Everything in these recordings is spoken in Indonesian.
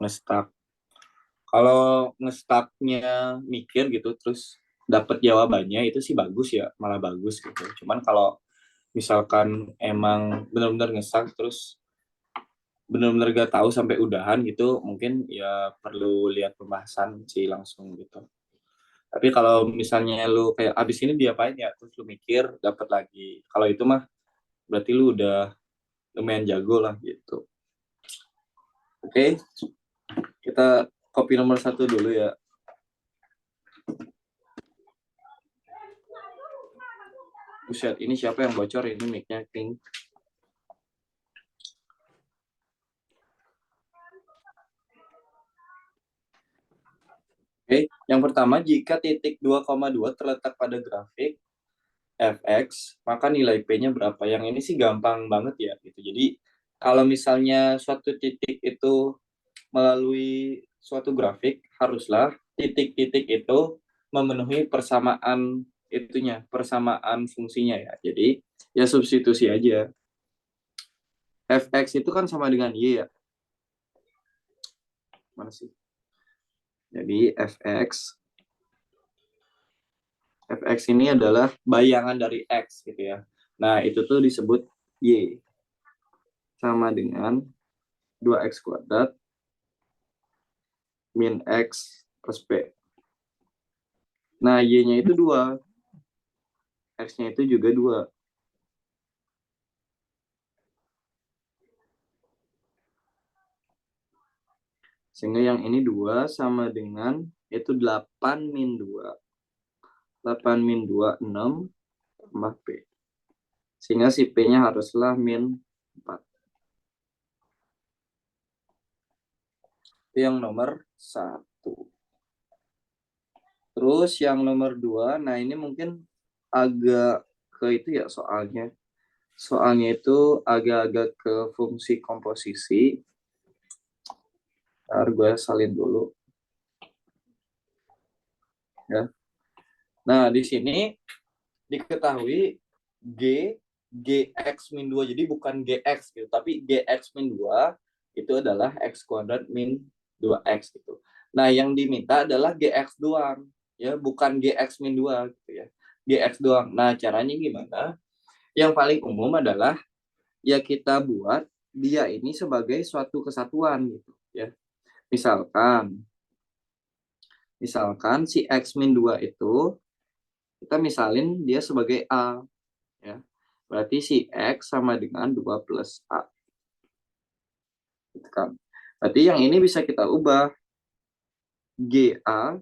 ngestak. Kalau ngestaknya mikir gitu terus dapat jawabannya itu sih bagus ya, malah bagus gitu. Cuman kalau misalkan emang benar-benar ngestak terus benar-benar gak tahu sampai udahan gitu, mungkin ya perlu lihat pembahasan sih langsung gitu. Tapi kalau misalnya lu kayak abis ini diapain ya, terus lu mikir dapat lagi. Kalau itu mah berarti lu udah lumayan jago lah gitu. Oke, kita copy nomor satu dulu ya. Buset, ini siapa yang bocor ini mic-nya, King? Oke, yang pertama, jika titik 2,2 terletak pada grafik fx, maka nilai p-nya berapa? Yang ini sih gampang banget ya gitu. Jadi kalau misalnya suatu titik itu melalui suatu grafik, haruslah titik-titik itu memenuhi persamaan itunya, persamaan fungsinya ya. Jadi ya substitusi aja. Fx itu kan sama dengan y ya. Mana sih? Jadi fx ini adalah bayangan dari x gitu ya. Nah, itu tuh disebut y sama dengan 2x kuadrat min x plus p. Nah, y-nya itu 2, x-nya itu juga 2. Sehingga yang ini 2 sama dengan itu 8 min 2. 8 min 2, 6 tambah P. Sehingga si P-nya haruslah min 4. Itu yang nomor 1. Terus yang nomor 2, nah ini mungkin agak ke itu ya soalnya. Soalnya itu agak-agak ke fungsi komposisi. Ntar gue salin dulu. Ya. Nah, di sini diketahui G Gx min 2, jadi bukan Gx gitu, tapi Gx min 2 itu adalah X kuadrat min 2X gitu. Nah, yang diminta adalah Gx doang, ya, bukan Gx min 2 gitu ya. Gx doang. Nah, caranya gimana? Yang paling umum adalah ya kita buat dia ini sebagai suatu kesatuan gitu ya. Misalkan misalkan si X min 2 itu kita misalin dia sebagai A ya. Berarti si X sama dengan 2 plus A. Gitu kan. Berarti yang ini bisa kita ubah. GA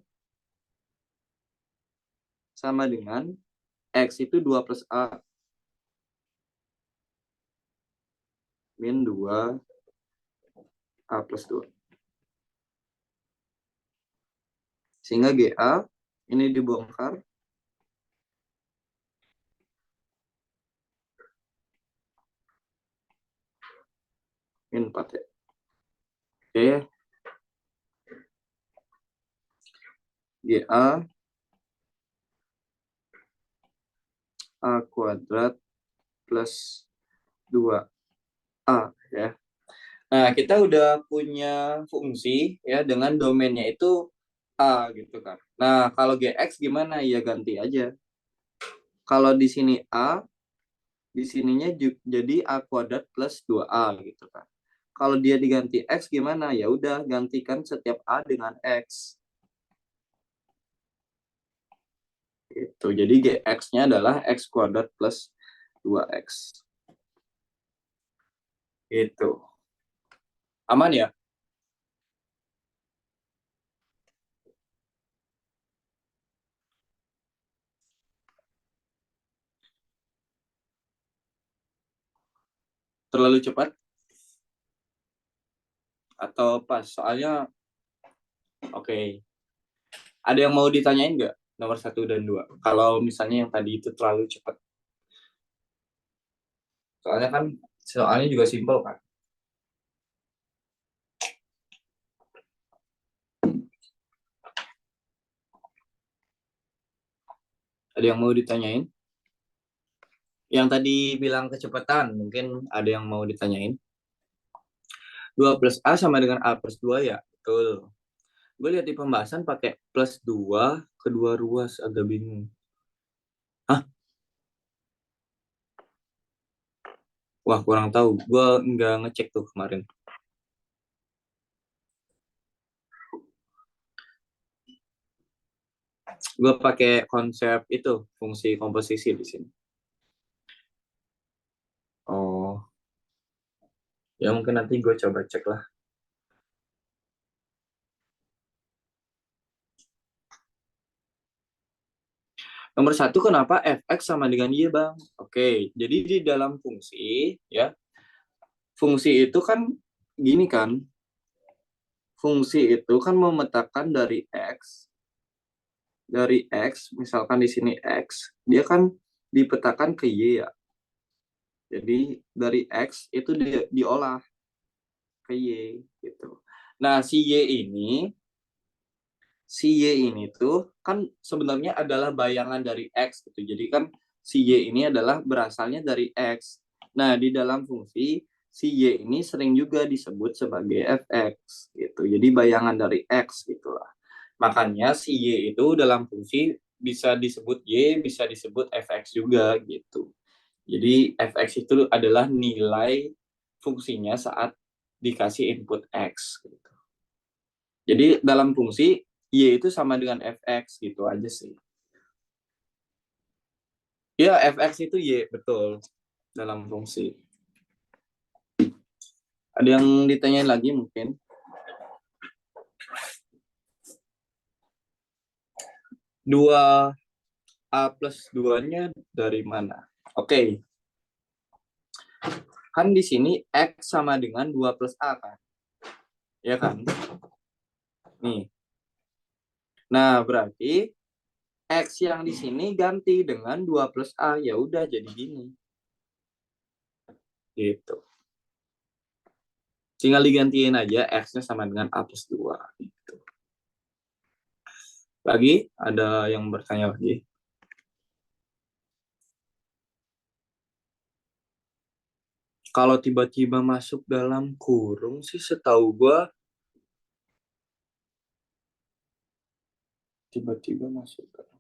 sama dengan X itu 2 plus A min 2 A plus 2. Sehingga GA ini dibongkar. Min 4 ya. Oke. GA A kuadrat plus 2A ya. Nah, kita udah punya fungsi ya dengan domainnya itu A gitu kan. Nah, kalau GX gimana? Ya ganti aja. Kalau di sini A, di sininya jadi A kuadrat plus 2A gitu kan. Kalau dia diganti X gimana? Ya udah gantikan setiap A dengan X. Itu. Jadi GX-nya adalah X kuadrat plus 2X. Itu. Aman ya? Terlalu cepat? Atau pas? Soalnya, oke. Okay. Ada yang mau ditanyain nggak? Nomor 1 dan 2. Kalau misalnya yang tadi itu terlalu cepat. Soalnya juga simpel kan. Ada yang mau ditanyain? Yang tadi bilang kecepatan, mungkin ada yang mau ditanyain. 2 plus A sama dengan A plus 2 ya? Betul. Gue lihat di pembahasan pakai plus 2 kedua ruas, agak bingung. Hah? Wah, kurang tahu. Gue nggak ngecek tuh kemarin. Gue pakai konsep itu, fungsi komposisi di sini. Oh, ya mungkin nanti gue coba cek lah. Nomor satu, kenapa fx sama dengan y, Bang? Oke, jadi di dalam fungsi, ya, fungsi itu kan gini kan, fungsi itu kan memetakan dari x, misalkan di sini x, dia kan dipetakan ke y ya. Jadi dari x itu diolah ke y gitu. Nah, si y ini tuh kan sebenarnya adalah bayangan dari x gitu. Jadi kan si y ini adalah berasalnya dari x. Nah, di dalam fungsi si y ini sering juga disebut sebagai fx gitu. Jadi bayangan dari x gitulah. Makanya si y itu dalam fungsi bisa disebut y, bisa disebut fx juga gitu. Jadi fx itu adalah nilai fungsinya saat dikasih input x gitu. Jadi dalam fungsi y itu sama dengan fx gitu aja sih. Ya, fx itu y, betul, dalam fungsi. Ada yang ditanyain lagi mungkin? 2a plus 2-nya dari mana? Oke, kan di sini x sama dengan 2 plus a kan? Ya kan? Nih. Nah, berarti x yang di sini ganti dengan 2 plus a. Ya udah jadi gini. Gitu. Tinggal digantiin aja x-nya sama dengan a plus 2. Gitu. Lagi? Ada yang bertanya lagi? Kalau tiba-tiba masuk dalam kurung sih setahu gue tiba-tiba masuk dalam.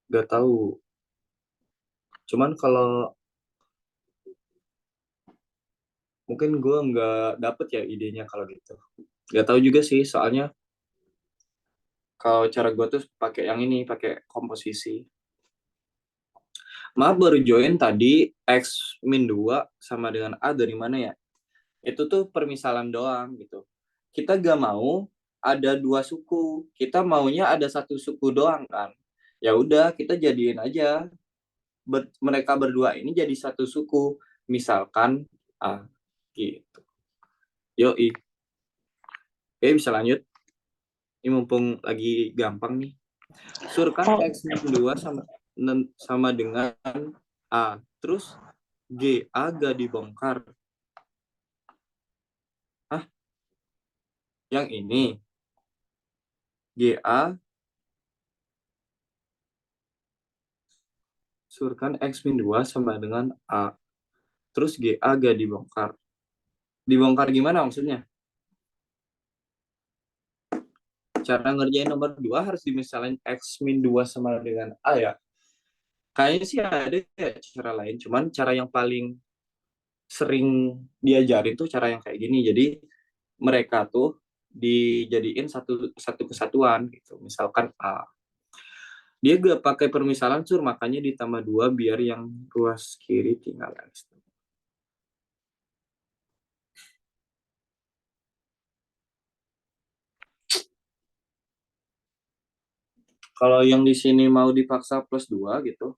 Gak tahu. Cuman kalau mungkin gue nggak dapet ya idenya kalau gitu. Gak tahu juga sih, soalnya kalau cara gue tuh pakai yang ini, pakai komposisi. Maaf, baru join tadi x min 2 sama dengan a dari mana ya? Itu tuh permisalan doang gitu. Kita gak mau ada dua suku, kita maunya ada satu suku doang kan. Ya udah, kita jadiin aja mereka berdua ini jadi satu suku, misalkan A gitu. Yoi. Oke, bisa lanjut. Ini mumpung lagi gampang nih. Surkan x min 2 sama dengan A. Terus GA gak dibongkar. Hah? Yang ini. GA surkan x min 2 sama dengan A. Terus GA gak dibongkar. Dibongkar gimana maksudnya? Cara ngerjain nomor 2 harus dimisalin x min 2 sama dengan A ya. Kayaknya sih ada ya cara lain. Cuman cara yang paling sering diajarin tuh cara yang kayak gini. Jadi mereka tuh dijadiin satu satu kesatuan gitu. Misalkan A. Dia gak pakai permisalan sur, makanya ditambah 2 biar yang ruas kiri tinggal X. Kalau yang di sini mau dipaksa plus 2 gitu.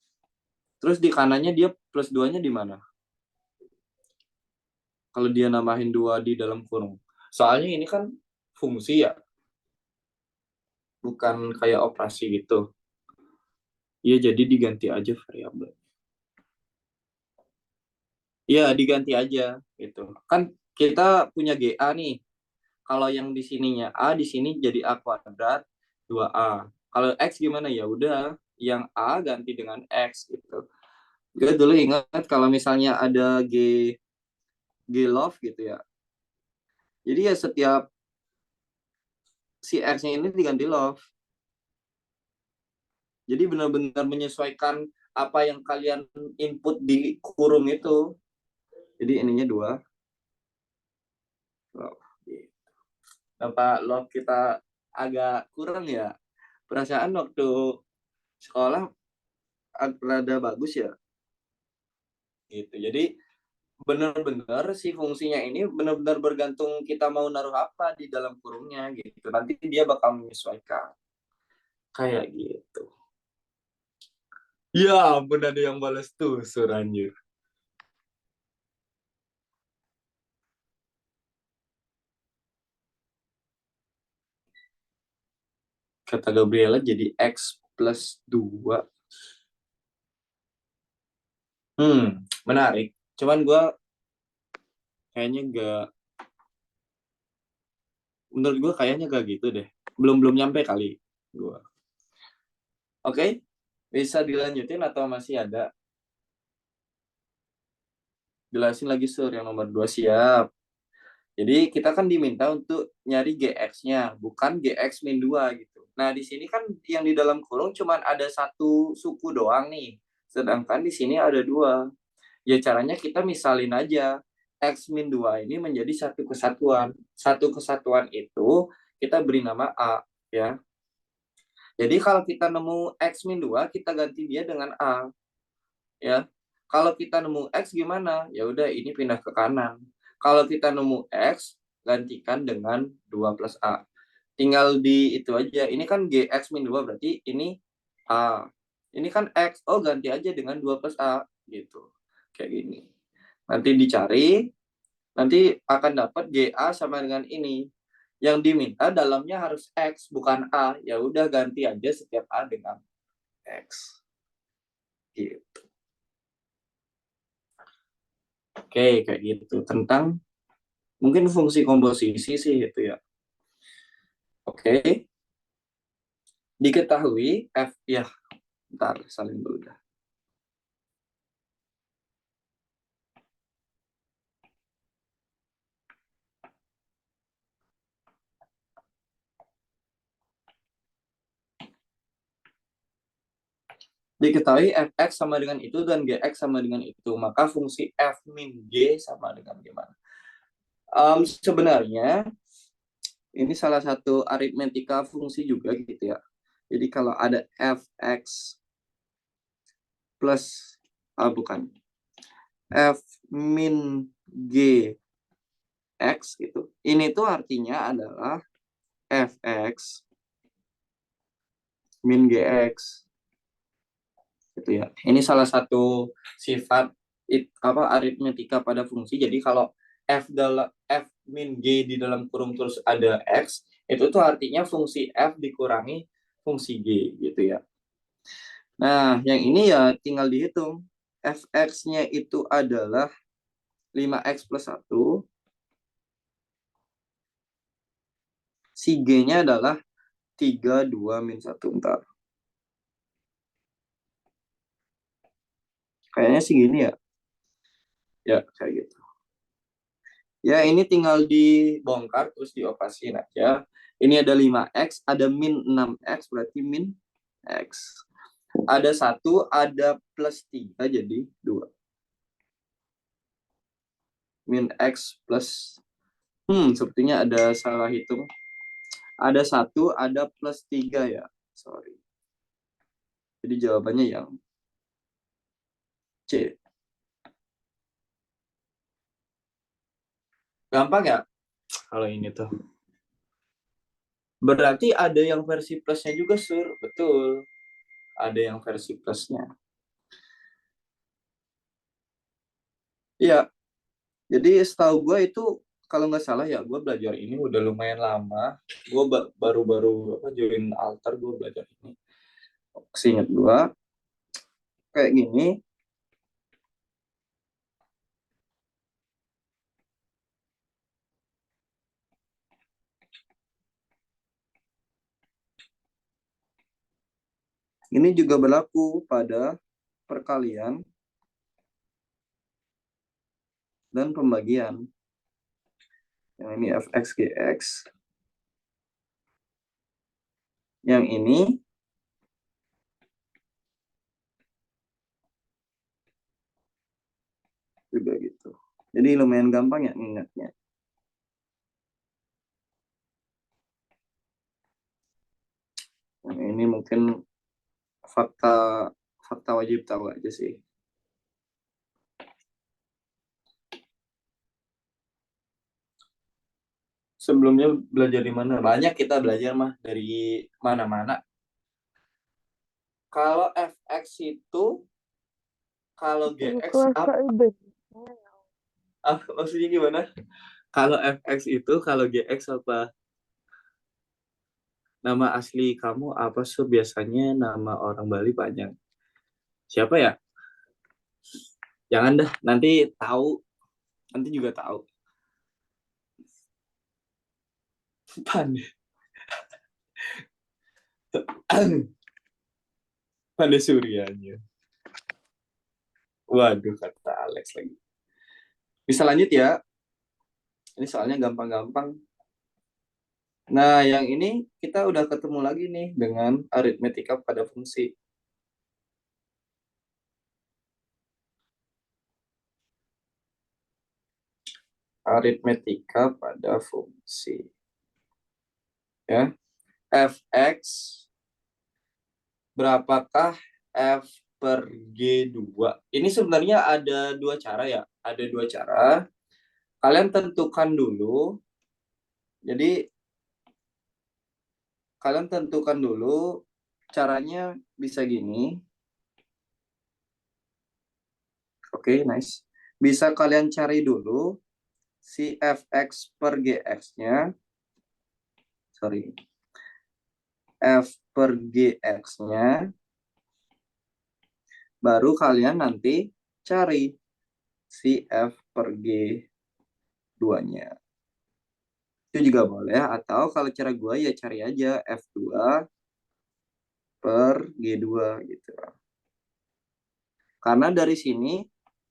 Terus di kanannya dia plus 2-nya di mana? Kalau dia nambahin 2 di dalam kurung. Soalnya ini kan fungsi ya, bukan kayak operasi gitu. Iya, jadi diganti aja variabel. Iya, diganti aja gitu. Kan kita punya GA nih. Kalau yang di sininya A, di sini jadi A kuadrat 2A. Kalau X gimana? Ya udah, yang A ganti dengan X gitu. Gue dulu ingat kalau misalnya ada G love gitu ya. Jadi ya setiap si X-nya ini diganti love. Jadi benar-benar menyesuaikan apa yang kalian input di kurung itu. Jadi ininya dua. Love. Nampak love kita agak kurang ya. Perasaan waktu sekolah rada bagus ya. Gitu. Jadi benar-benar si fungsinya ini benar-benar bergantung kita mau naruh apa di dalam kurungnya gitu. Nanti dia bakal menyesuaikan kayak gitu. Ya, ampun ada yang balas tuh, suranjir. Kata Gabriela jadi X plus 2. Menarik. Cuman gue kayaknya gak, menurut gue kayaknya gak gitu deh. Belum nyampe kali gue. Oke, bisa dilanjutin atau masih ada? Jelasin lagi sur yang nomor 2 siap. Jadi kita kan diminta untuk nyari GX-nya, bukan GX min 2 gitu. Nah, di sini kan yang di dalam kurung cuma ada satu suku doang nih. Sedangkan di sini ada dua. Ya caranya kita misalin aja. X min 2 ini menjadi satu kesatuan. Satu kesatuan itu kita beri nama A. Ya. Jadi kalau kita nemu X min 2, kita ganti dia dengan A. Ya. Kalau kita nemu X gimana? Ya udah ini pindah ke kanan. Kalau kita nemu X, gantikan dengan 2 plus A. Tinggal di itu aja. Ini kan GX min 2 berarti ini A. Ini kan X. Oh, ganti aja dengan 2 plus A. Gitu. Kayak gini. Nanti dicari, nanti akan dapat GA sama dengan ini. Yang diminta dalamnya harus X, bukan A. Ya udah ganti aja setiap A dengan X. Gitu. Oke, kayak gitu. Tentang mungkin fungsi komposisi sih itu ya. Oke, diketahui F ya, ntar salin dulu dah. Diketahui Fx sama dengan itu dan Gx sama dengan itu, maka fungsi F min G sama dengan gimana? Sebenarnya ini salah satu aritmetika fungsi juga gitu ya. Jadi kalau ada Fx plus, bukan, F min G X gitu. Ini tuh artinya adalah Fx min Gx gitu ya. Ini salah satu sifat aritmetika pada fungsi. Jadi kalau f min g di dalam kurung terus ada x, itu tuh artinya fungsi f dikurangi fungsi g gitu ya. Nah, yang ini ya tinggal dihitung. Fx-nya itu adalah 5x plus 1. Si G-nya adalah 3, 2, min 1. Bentar. Kayaknya sih gini ya. Ya, kayak gitu. Ya, ini tinggal dibongkar terus dioperasiin aja. Ini ada 5x, ada min 6x, berarti min x. Ada 1, ada plus 3, jadi 2. Min x plus, sepertinya ada salah hitung. Ada 1, ada plus 3 ya. Sorry. Jadi jawabannya yang C. Gampang ya kalau ini tuh. Berarti ada yang versi plusnya juga, Sur. Betul. Ada yang versi plusnya. Iya, jadi setahu gue itu kalau nggak salah ya gue belajar ini udah lumayan lama. Gue baru-baru join altar gue belajar ini. Seingat gue kayak gini. Ini juga berlaku pada perkalian dan pembagian. Yang ini fx gx. Yang ini juga gitu. Jadi lumayan gampang ya ingatnya. Yang ini mungkin fakta wajib tahu aja sih. Sebelumnya belajar di mana? Banyak kita belajar mah dari mana-mana. Kalau fx itu, kalau gx apa? Maksudnya gimana? Kalau fx itu, kalau gx apa? Nama asli kamu apa sih? Biasanya nama orang Bali panjang. Siapa ya? Jangan dah, nanti tahu. Nanti juga tahu. Pandai. Pandai Suryanya. Waduh, kata Alex lagi. Bisa lanjut ya. Ini soalnya gampang-gampang. Nah, yang ini kita udah ketemu lagi nih dengan aritmetika pada fungsi. Aritmetika pada fungsi. Ya. Fx berapakah f per G2? Ini sebenarnya ada dua cara ya. Ada dua cara. Kalian tentukan dulu. Jadi kalian tentukan dulu caranya bisa gini. Oke, nice. Bisa kalian cari dulu si fx per gx-nya. Sorry. F per gx-nya. Baru kalian nanti cari si f per G2-nya. Itu juga boleh. Atau kalau cara gue ya cari aja F2 per G2 gitu. Karena dari sini,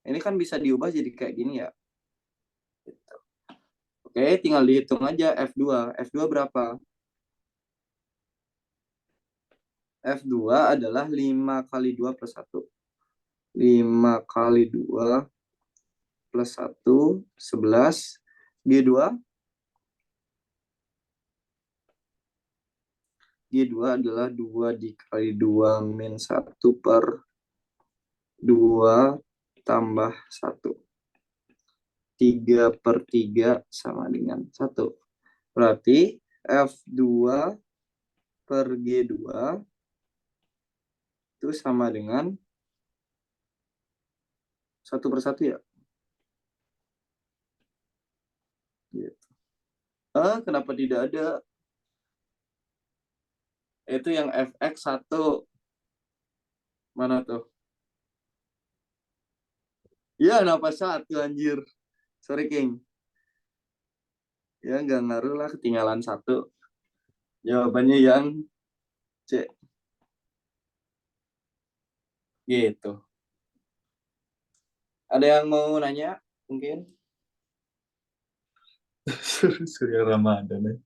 ini kan bisa diubah jadi kayak gini ya. Gitu. Oke, tinggal dihitung aja F2. F2 berapa? F2 adalah 5 kali 2 plus 1. 5 kali 2 plus 1, 11. G2 adalah 2 dikali 2 min 1 per 2 tambah 1. 3 per 3 sama dengan 1. Berarti F2 per G2 itu sama dengan 1 per 1 ya? Gitu. Kenapa tidak ada? Itu yang fx 1. Mana tuh? Ya, kenapa 1 anjir? Sorry, King. Ya, nggak ngaruh lah, ketinggalan 1. Jawabannya yang C. Gitu. Ada yang mau nanya? Mungkin? Surya Ramadan ya.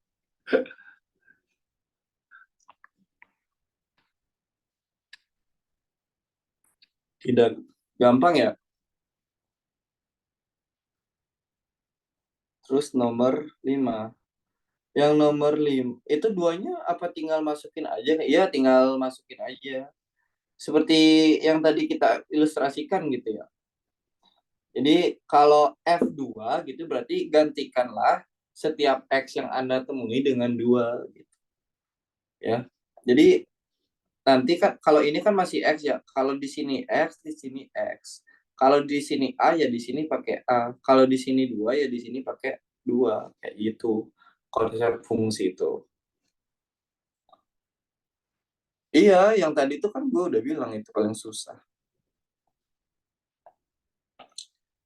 Tidak gampang ya? Terus nomor 5. Yang nomor 5, itu duanya apa tinggal masukin aja? Iya, tinggal masukin aja. Seperti yang tadi kita ilustrasikan gitu ya. Jadi kalau F2 gitu berarti gantikanlah setiap X yang Anda temui dengan 2 gitu ya. Jadi nanti kan kalau ini kan masih X ya. Kalau di sini X, di sini X. Kalau di sini A ya di sini pakai A. Kalau di sini 2 ya di sini pakai 2 kayak gitu. Konsep fungsi itu. Iya, yang tadi itu kan gue udah bilang itu paling susah.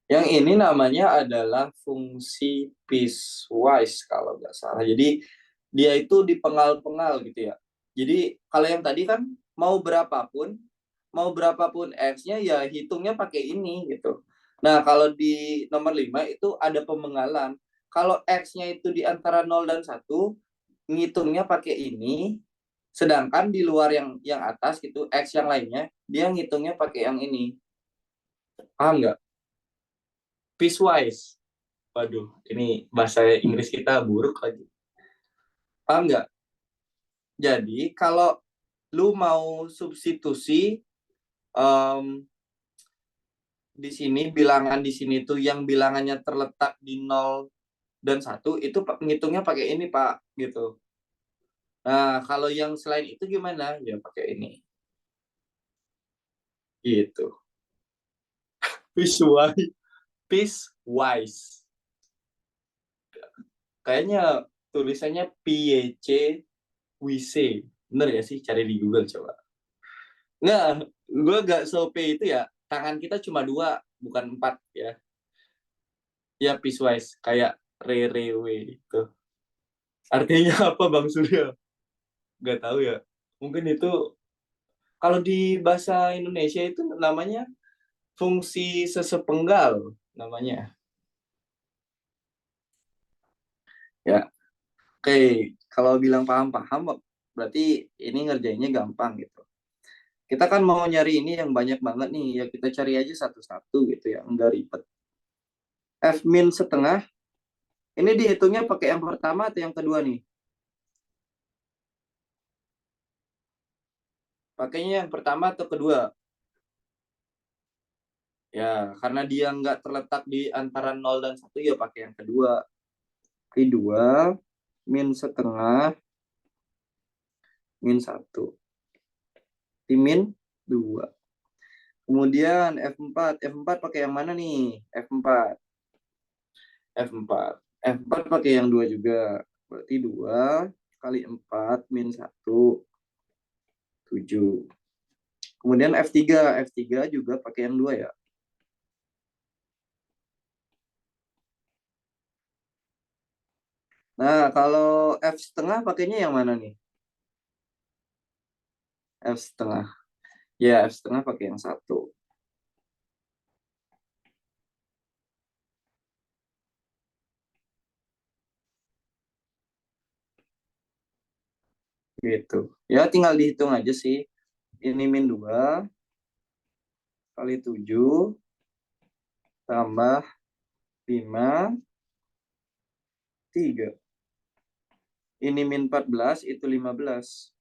Yang ini namanya adalah fungsi piecewise kalau nggak salah. Jadi dia itu dipengal-pengal gitu ya. Jadi kalau yang tadi kan mau berapapun x-nya ya hitungnya pakai ini gitu. Nah, kalau di nomor 5 itu ada pemenggalan. Kalau X-nya itu di antara 0 dan 1, ngitungnya pakai ini, sedangkan di luar yang atas gitu, X yang lainnya, dia ngitungnya pakai yang ini. Paham nggak? Piecewise. Waduh, ini bahasa Inggris kita buruk lagi. Paham nggak? Jadi, kalau lu mau substitusi um, di sini, bilangan di sini tuh yang bilangannya terletak di 0 dan 1, itu ngitungnya pakai ini, Pak, gitu. Nah, kalau yang selain itu gimana? Ya pakai ini. Gitu. Piecewise. Piecewise. Kayaknya tulisannya PYC. Bener ya sih? Cari di Google coba. Nggak, gue gak so itu ya. Tangan kita cuma 2, bukan 4 ya. Ya piecewise. Kayak rerewe itu. Artinya apa Bang Surya? Gak tahu ya. Mungkin itu kalau di bahasa Indonesia itu namanya fungsi sesepenggal namanya. Ya, oke. Kalau bilang paham-paham, berarti ini ngerjainnya gampang gitu. Kita kan mau nyari ini yang banyak banget nih, ya kita cari aja satu-satu gitu ya, enggak ribet. F min setengah, ini dihitungnya pakai yang pertama atau yang kedua nih? Pakainya yang pertama atau kedua? Ya, karena dia nggak terletak di antara 0 dan 1, ya pakai yang kedua. Kedua, min setengah, min 1. Min 2. Kemudian F4 pakai yang mana nih? F4. F4. F4 pakai yang 2 juga. Berarti 2 kali 4 min 1, 7. Kemudian F3 juga pakai yang 2 ya. Nah, kalau F setengah pakainya yang mana nih? F setengah. Ya, F setengah pakai yang 1. Gitu. Ya, tinggal dihitung aja sih. Ini min 2 kali 7 tambah 5, 3. Ini min 14, itu 15.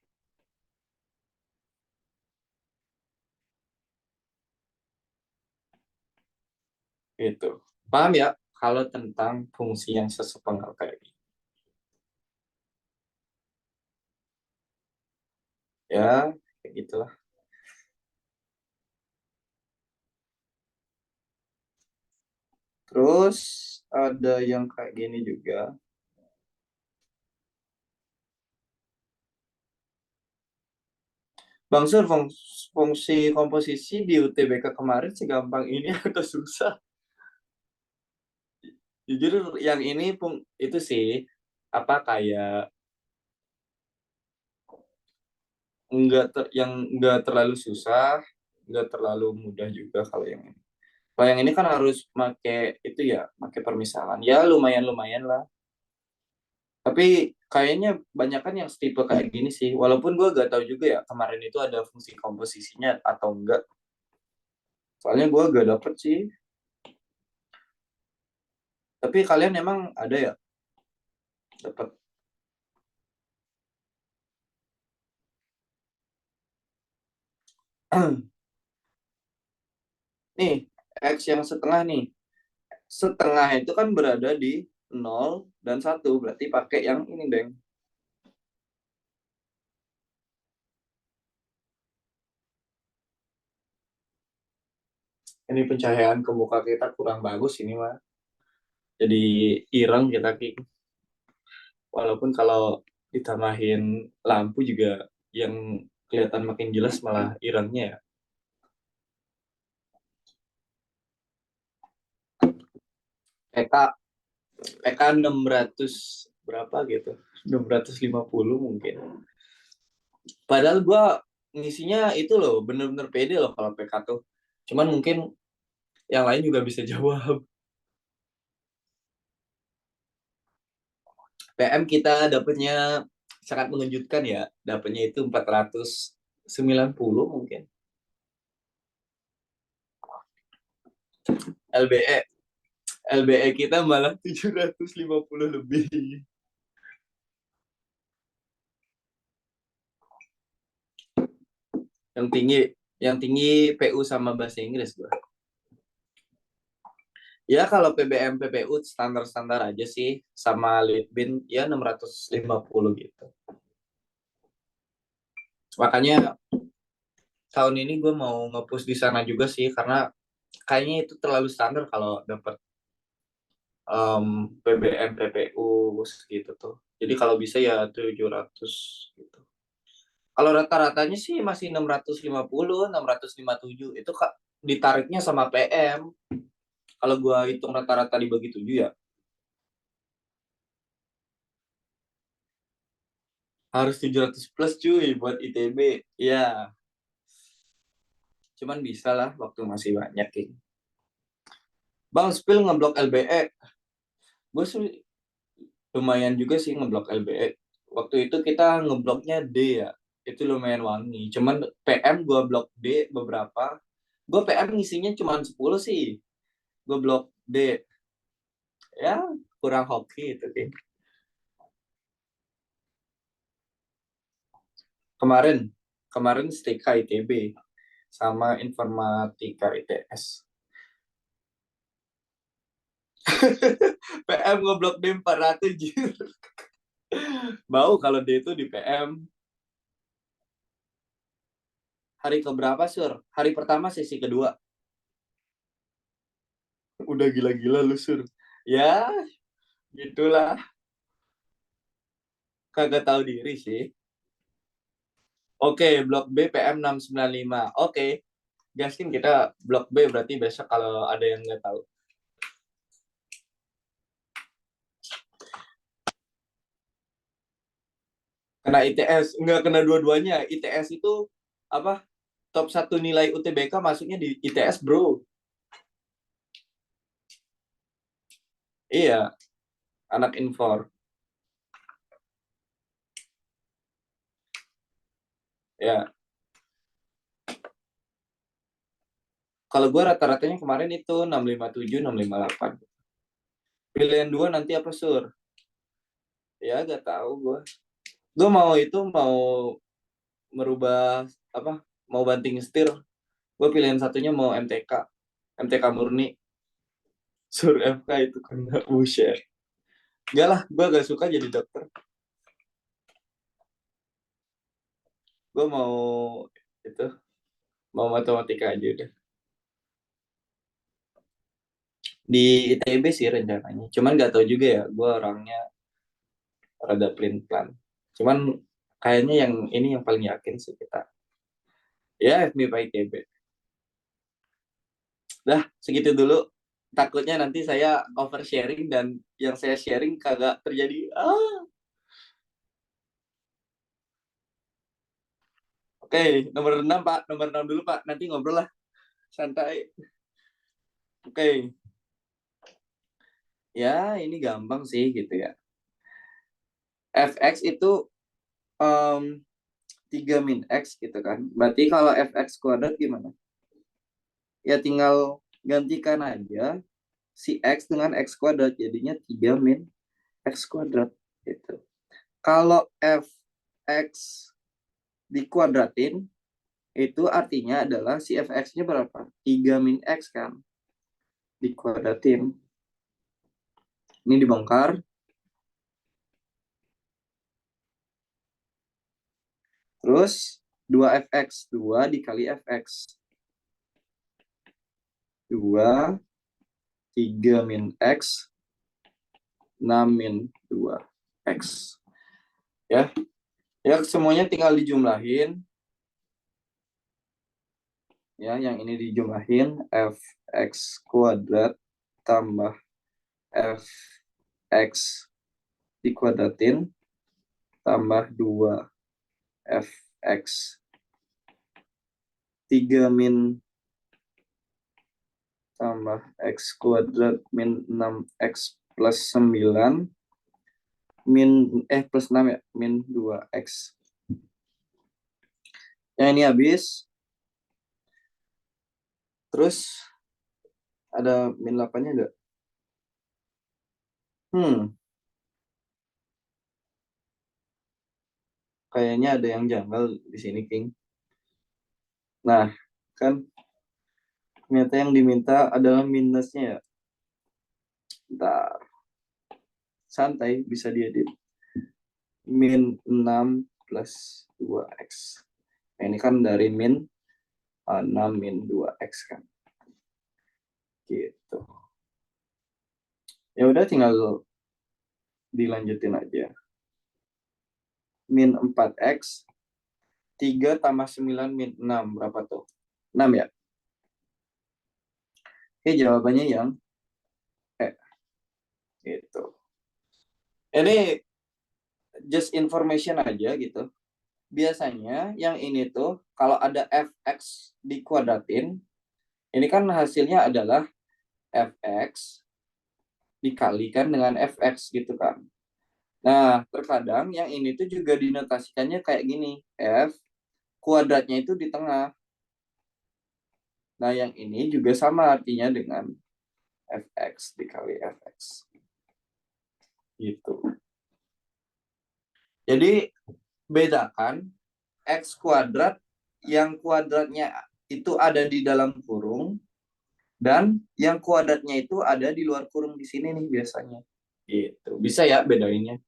Gitu. Paham ya? Kalau tentang fungsi yang sesepenggal kayak gini. Ya, kayak gitulah. Terus ada yang kayak gini juga. Bang Sur, fungsi komposisi di UTBK kemarin segampang ini atau susah? Jujur yang ini itu sih apa kayak yang enggak terlalu susah, enggak terlalu mudah juga kalau yang ini. Kalau yang ini kan harus pakai itu ya, pakai permisalan. Ya lumayan-lumayan lah. Tapi kayaknya banyak kan yang tipe kayak gini sih. Walaupun gue gak tahu juga ya kemarin itu ada fungsi komposisinya atau enggak. Soalnya gue gak dapet sih. Tapi kalian emang ada ya dapet. Nih, X yang setengah nih. Setengah itu kan berada di 0 dan 1. Berarti pakai yang ini, Bang. Ini pencahayaan ke muka kita kurang bagus ini mah. Jadi ireng kita Ki. Walaupun kalau ditambahin lampu juga yang kelihatan makin jelas malah irengnya ya. PK PK 600 berapa gitu. 650 mungkin. Padahal gua ngisinya itu loh, bener-bener pede loh kalau PK tuh. Cuman mungkin Yang lain juga bisa jawab. PM kita dapatnya sangat mengejutkan ya. Dapatnya itu 490 mungkin. LBE. LBE kita malah 750 lebih. Yang tinggi, yang tinggi PU sama bahasa Inggris gua. Ya kalau PBM PPU standar-standar aja sih, sama Litbin ya 650 gitu. Makanya tahun ini gue mau nge-push di sana juga sih, karena kayaknya itu terlalu standar kalau dapat PBM PPU gitu tuh. Jadi kalau bisa ya 700 gitu. Kalau rata-ratanya sih masih 650, 657. Itu Kak ditariknya sama PM. Kalau gua hitung rata-rata dibagi 7 ya harus 700 plus cuy buat ITB. Ya, cuman bisa lah waktu masih banyak ini. Bang Spill ngeblok LBE. Gue sih lumayan juga sih ngeblok LBE. Waktu itu kita ngebloknya D ya. Itu lumayan wangi. Cuman PM gue blok D beberapa. Gue PM ngisinya cuma 10 sih. Gue blok D. Ya, kurang hoki itu sih. Kemarin, kemarin STK ITB sama informatika ITS. PM ngeblok D 400 jir. Bau kalau D itu di PM. Hari keberapa, Sur? Hari pertama sesi kedua. Udah gila-gila lu, Sur. Ya, gitulah. Kagak tahu diri sih. Oke, blok B PM 695. Oke, gaskin kita blok B berarti besok kalau ada yang nggak tahu. Kena ITS, nggak kena dua-duanya. ITS itu apa? Top satu nilai UTBK masuknya di ITS, bro. Iya, anak Infor. Ya, kalau gue rata-ratanya kemarin itu 657, 658. Pilihan dua nanti apa, Sur? Ya, gak tahu gue. Gue mau itu, mau merubah, apa, mau banting setir. Gue pilihan satunya mau MTK. MTK murni. Sur FK itu kena buset. Enggak lah, gue gak suka jadi dokter. Gue mau itu, mau matematika aja udah. Di ITB sih rencananya. Cuman gak tahu juga ya, gue orangnya rada plan. Cuman kayaknya yang ini yang paling yakin sih kita. Ya, FMIPA ITB. Dah, segitu dulu. Takutnya nanti saya oversharing dan yang saya sharing kagak terjadi. Oke, nomor 6 Pak. Nomor 6 dulu Pak. Nanti ngobrol lah. Santai. Oke. Ya, ini gampang sih gitu ya. Fx itu um, 3 min X gitu kan. Berarti kalau Fx kuadrat gimana? Ya tinggal gantikan aja si X dengan X kuadrat. Jadinya 3 min X kuadrat gitu. Kalau Fx dikuadratin, itu artinya adalah si Fx-nya berapa? 3 min X kan? Dikuadratin. Ini dibongkar. Terus 2Fx. 2 dikali Fx. 2, 3 min X, 6 min 2X. Ya, ya semuanya tinggal dijumlahin. Ya, yang ini dijumlahin Fx kuadrat tambah Fx dikuadratin tambah 2 Fx 3 min tambah X kuadrat min 6X plus 9 plus 6 ya, min 2X. Yang ini habis. Terus ada min 8-nya enggak? Kayaknya ada yang janggal di sini, King. Nah, kan ternyata yang diminta adalah minusnya ya. Bentar. Santai, bisa diedit. Min 6 plus 2X. Nah, ini kan dari min 6 min 2X kan. Gitu. Ya udah tinggal dilanjutin aja. Min 4X 3 tambah 9 min 6 berapa tuh? 6 ya? Oke, jawabannya yang gitu. Ini just information aja gitu. Biasanya yang ini tuh kalau ada fx dikuadratin, ini kan hasilnya adalah fx dikalikan dengan fx gitu kan. Nah, terkadang yang ini tuh juga dinotasikannya kayak gini, f kuadratnya itu di tengah. Nah, yang ini juga sama artinya dengan fx dikali fx. Gitu. Jadi, bedakan x kuadrat yang kuadratnya itu ada di dalam kurung dan yang kuadratnya itu ada di luar kurung di sini nih biasanya. Gitu. Bisa ya bedainnya.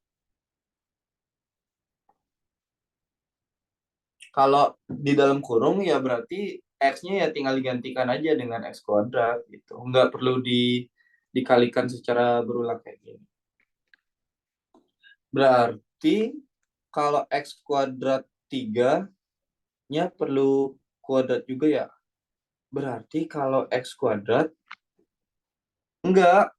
Kalau di dalam kurung ya berarti x-nya ya tinggal digantikan aja dengan x kuadrat gitu. Nggak perlu dikalikan secara berulang kayak gini. Berarti kalau x kuadrat 3-nya perlu kuadrat juga ya. Berarti kalau x kuadrat enggak,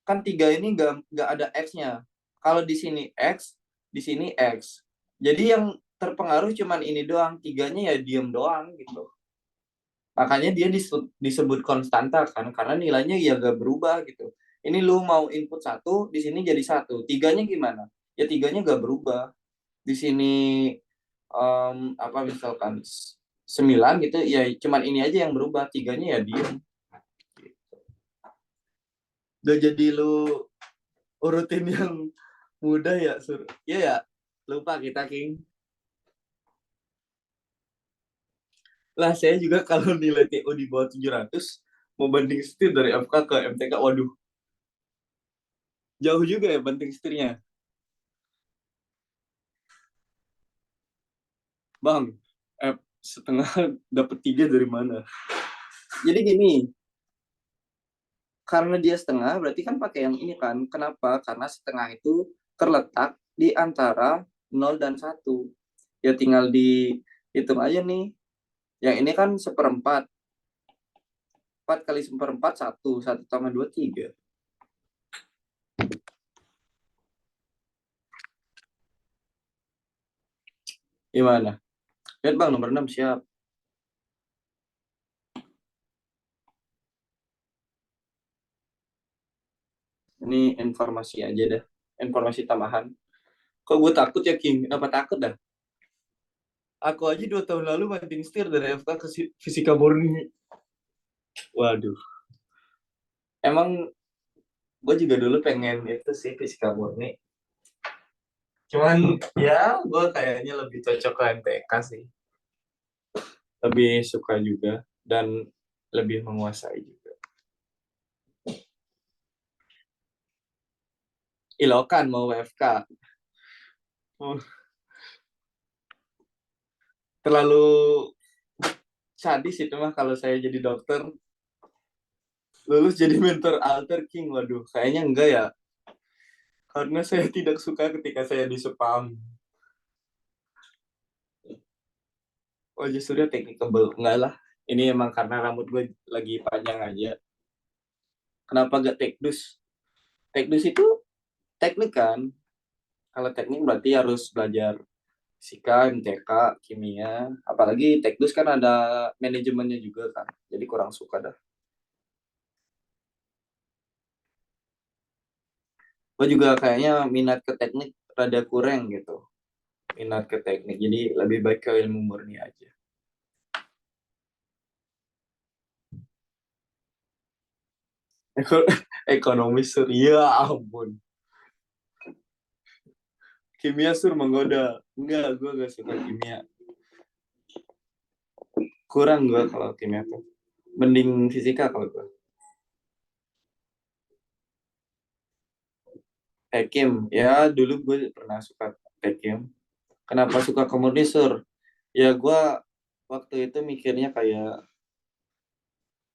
kan 3 ini enggak ada x-nya. Kalau di sini x, di sini x. Jadi yang terpengaruh cuman ini doang, 3-nya ya diem doang gitu. Makanya dia disebut konstanta kan, karena nilainya ya gak berubah gitu. Ini lu mau input 1, di sini jadi 1. 3-nya gimana? Ya 3-nya gak berubah. Di sini apa misalkan 9 gitu, ya cuman ini aja yang berubah, 3-nya ya diem. Udah jadi lu urutin yang mudah ya, Sur. Iya ya, lupa kita, King. Lah, saya juga kalau nilai TO di bawah 700, mau banding setir dari FK ke MTK, waduh. Jauh juga ya banding setirnya. Bang, setengah dapat 3 dari mana? Jadi gini, karena dia setengah, berarti kan pakai yang ini kan. Kenapa? Karena setengah itu terletak di antara 0 dan 1. Ya tinggal dihitung aja nih. Yang ini kan seperempat. 4 kali seperempat 1. 1 tambah 2, 3. Gimana? Lihat bang, nomor 6 siap. Ini informasi aja dah. Informasi tambahan. Kok gue takut ya, King? Kenapa takut dah? Aku aja 2 tahun lalu banting setir dari FK ke fisika murni. Waduh. Emang gue juga dulu pengen itu sih fisika murni. Cuman ya gue kayaknya lebih cocok ke MTK sih. Lebih suka juga dan lebih menguasai juga. Ilokan mau WFK. Terlalu sadis itu mah kalau saya jadi dokter. Lulus jadi mentor alter king, waduh, kayaknya enggak ya. Karena saya tidak suka ketika saya di spam. Wajah Surya technicable, enggak lah. Ini emang karena rambut gue lagi panjang aja. Kenapa gak tekdus? Tekdus itu teknik kan. Kalau teknik berarti harus belajar fisika, MTK, kimia. Apalagi tekdus kan ada manajemennya juga kan. Jadi kurang suka dah. Gue juga kayaknya minat ke teknik rada kurang gitu. Minat ke teknik, jadi lebih baik ke ilmu murni aja. Ekonomi sur, ya ampun. Kimia sur menggoda. Enggak, gue gak suka kimia. Kurang gue kalau kimia tuh. Mending fisika kalau gue. Pekim, ya dulu gue pernah suka Pekim. Kenapa suka komodis sur? Ya gue waktu itu mikirnya kayak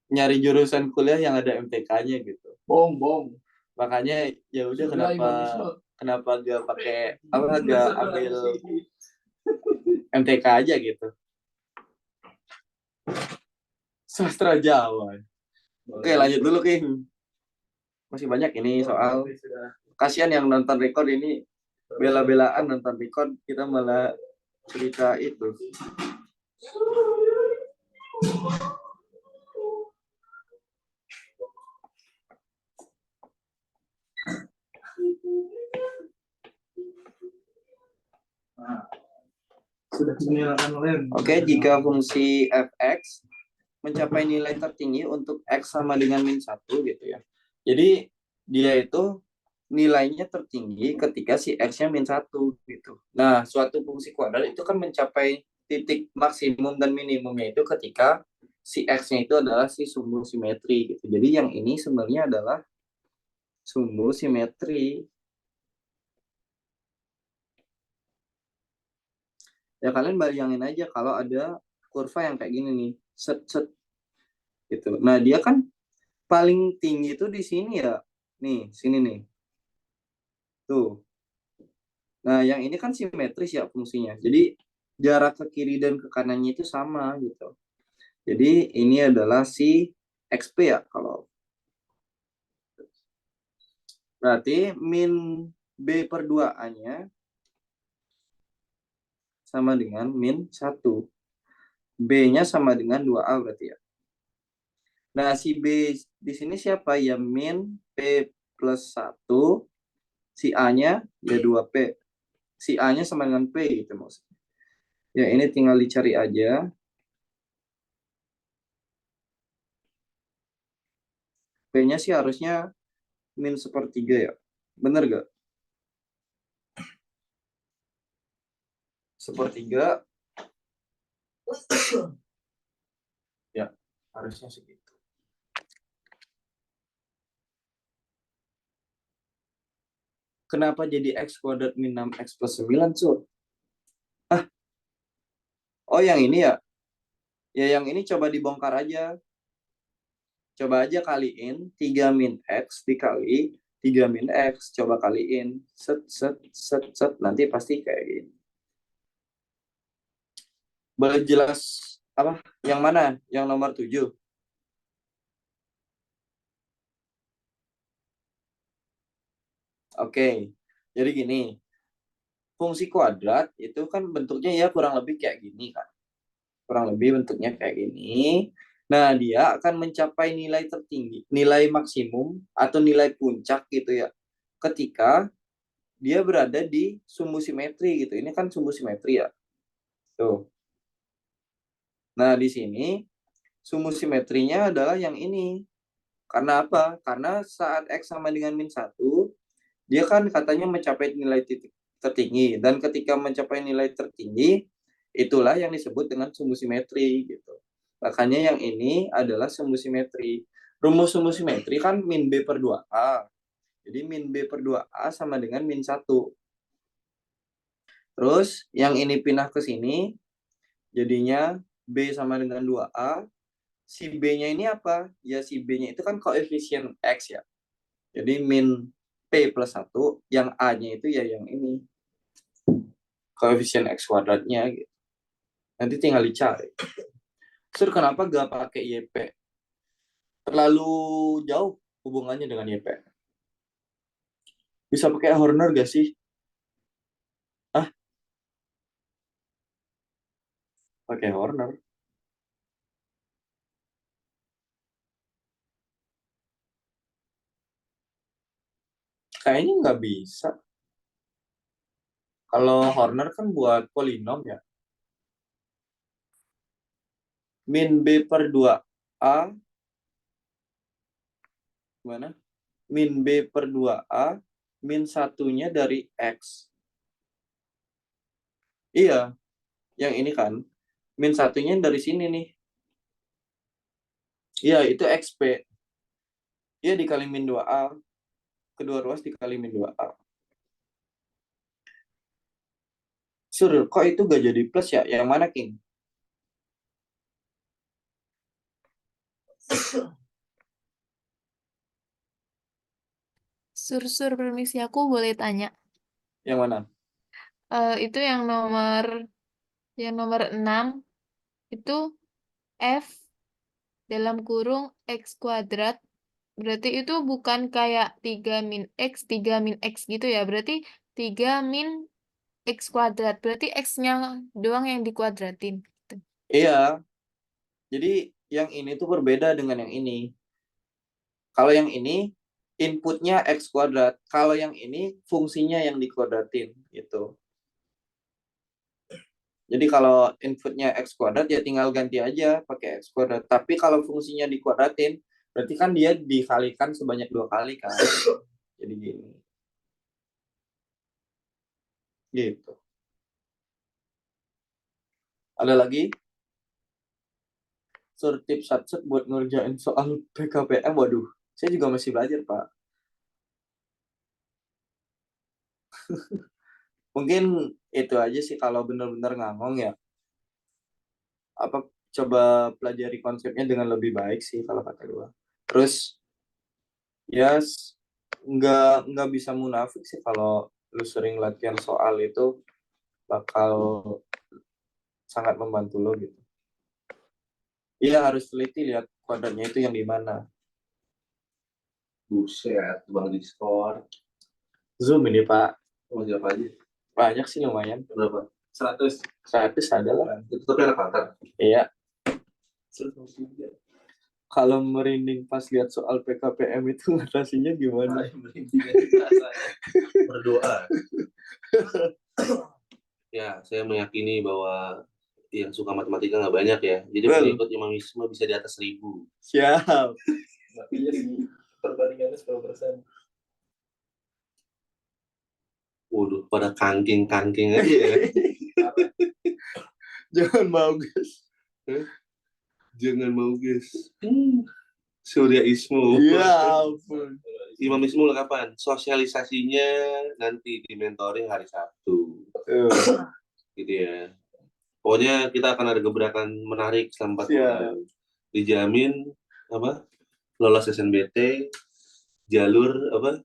nyari jurusan kuliah yang ada MTK-nya gitu. Bom, bom. Makanya ya udah kenapa gak pakai apa gak ambil MTK aja gitu. Sastra Jawa. Oke, lanjut dulu King. Masih banyak ini soal. Kasihan yang nonton record ini bela-belaan nonton record, kita malah cerita itu. Sudah menyalakan lem. Oke, jika fungsi fx mencapai nilai tertinggi untuk x sama dengan min 1 gitu ya. Jadi dia itu nilainya tertinggi ketika si x-nya min 1 gitu. Nah, suatu fungsi kuadrat itu kan mencapai titik maksimum dan minimumnya itu ketika si x-nya itu adalah si sumbu simetri gitu. Jadi yang ini sebenarnya adalah sumbu simetri. Ya kalian bayangin aja kalau ada kurva yang kayak gini nih, set set gitu. Nah, dia kan paling tinggi itu di sini ya. Nih, sini nih. Tuh. Nah, yang ini kan simetris ya fungsinya. Jadi jarak ke kiri dan ke kanannya itu sama gitu. Jadi ini adalah si XP ya kalau berarti min B per 2A-nya sama dengan min 1. B-nya sama dengan 2A berarti ya. Nah, si B di sini siapa? Ya min P plus 1. Si A-nya ya 2P. Si A-nya sama dengan P gitu maksudnya. Ya, ini tinggal dicari aja. P-nya sih harusnya min sepertiga ya. Bener gak? Sepertiga. Ya, harusnya segitu. Kenapa jadi X kuadrat min 6X plus 9, Sur? Ah, oh yang ini ya? Ya yang ini coba dibongkar aja. Coba aja kaliin 3 min X dikali 3 min X. Coba kaliin. Set, set, set, set. Nanti pasti kayak gini. Boleh jelas apa? Yang mana? Yang nomor 7. Oke. Jadi gini. Fungsi kuadrat itu kan bentuknya ya kurang lebih kayak gini kan. Kurang lebih bentuknya kayak gini. Nah, dia akan mencapai nilai tertinggi, nilai maksimum atau nilai puncak gitu ya. Ketika dia berada di sumbu simetri gitu. Ini kan sumbu simetri ya. Tuh. Nah, di sini sumbu simetrinya adalah yang ini. Karena apa? Karena saat X sama dengan min 1, dia kan katanya mencapai nilai titik tertinggi. Dan ketika mencapai nilai tertinggi, itulah yang disebut dengan sumbu simetri gitu. Makanya yang ini adalah sumbu simetri. Rumus sumbu simetri kan min B per 2A. Jadi min B per 2A sama dengan min 1. Terus yang ini pindah ke sini, jadinya B sama dengan 2A. Si B-nya ini apa? Ya si B-nya itu kan koefisien X ya. Jadi min P plus 1, yang A-nya itu ya yang ini. Koefisien X kuadratnya gitu. Nanti tinggal dicari. Sur, kenapa gak pakai YP? Terlalu jauh hubungannya dengan YP. Bisa pakai Horner gak sih? Ah, pakai Horner. Kayaknya nggak bisa. Kalau Horner kan buat polinom ya. Min B per 2A, gimana? Min B per 2A, min satunya dari X. Iya, yang ini kan. Min satunya dari sini nih. Iya, itu XP. Iya, dikali min 2A. Kedua ruas dikali min 2A. Sur, kok itu gak jadi plus ya? Yang mana, King? Sur, permisi aku boleh tanya. Yang mana? Itu yang nomor 6 itu F dalam kurung X kuadrat. Berarti itu bukan kayak 3 min X, 3 min X gitu ya. Berarti 3 min X kuadrat. Berarti X-nya doang yang dikuadratin. Gitu. Iya, jadi yang ini tuh berbeda dengan yang ini. Kalau yang ini inputnya X kuadrat. Kalau yang ini fungsinya yang dikuadratin gitu. Jadi kalau inputnya X kuadrat ya tinggal ganti aja pakai X kuadrat. Tapi kalau fungsinya dikuadratin, berarti kan dia dikalikan sebanyak 2 kali kan. Jadi gini. Gitu. Ada lagi? Surtip satset buat ngerjain soal PKPM. Waduh, saya juga masih belajar, Pak. Mungkin itu aja sih kalau benar-benar ngangong ya. Apa coba pelajari konsepnya dengan lebih baik sih kalau kata gua. Terus ya nggak bisa munafik sih kalau lu sering latihan soal itu bakal sangat membantu lo gitu. Iya harus teliti lihat kuadratnya itu yang di mana. Buset, Bang Discord. Zoom ini Pak. Mau siapa aja? Banyak sih lumayan. Berapa? 100. 100 ada lah. Itu tapi anak kantor. Iya. 103. Kalau merinding pas lihat soal PKPM itu ngatasinya gimana? Berdoa. Ya, saya meyakini bahwa yang suka matematika nggak banyak ya. Jadi pengikut imamisme bisa di atas 1000. Siap. Tapi ya sih, perbandingannya 10%. Waduh, pada kangking-kangking aja ya. Jangan mau guys. Jangan mau guys. Suryaismo. Ya ampun. Imamisme kapan? Sosialisasinya nanti di mentoring hari Sabtu. Gitu ya. Pokoknya kita akan ada gebrakan menarik selama 4 bulan. Dijamin apa? Lolos SNBT, jalur apa?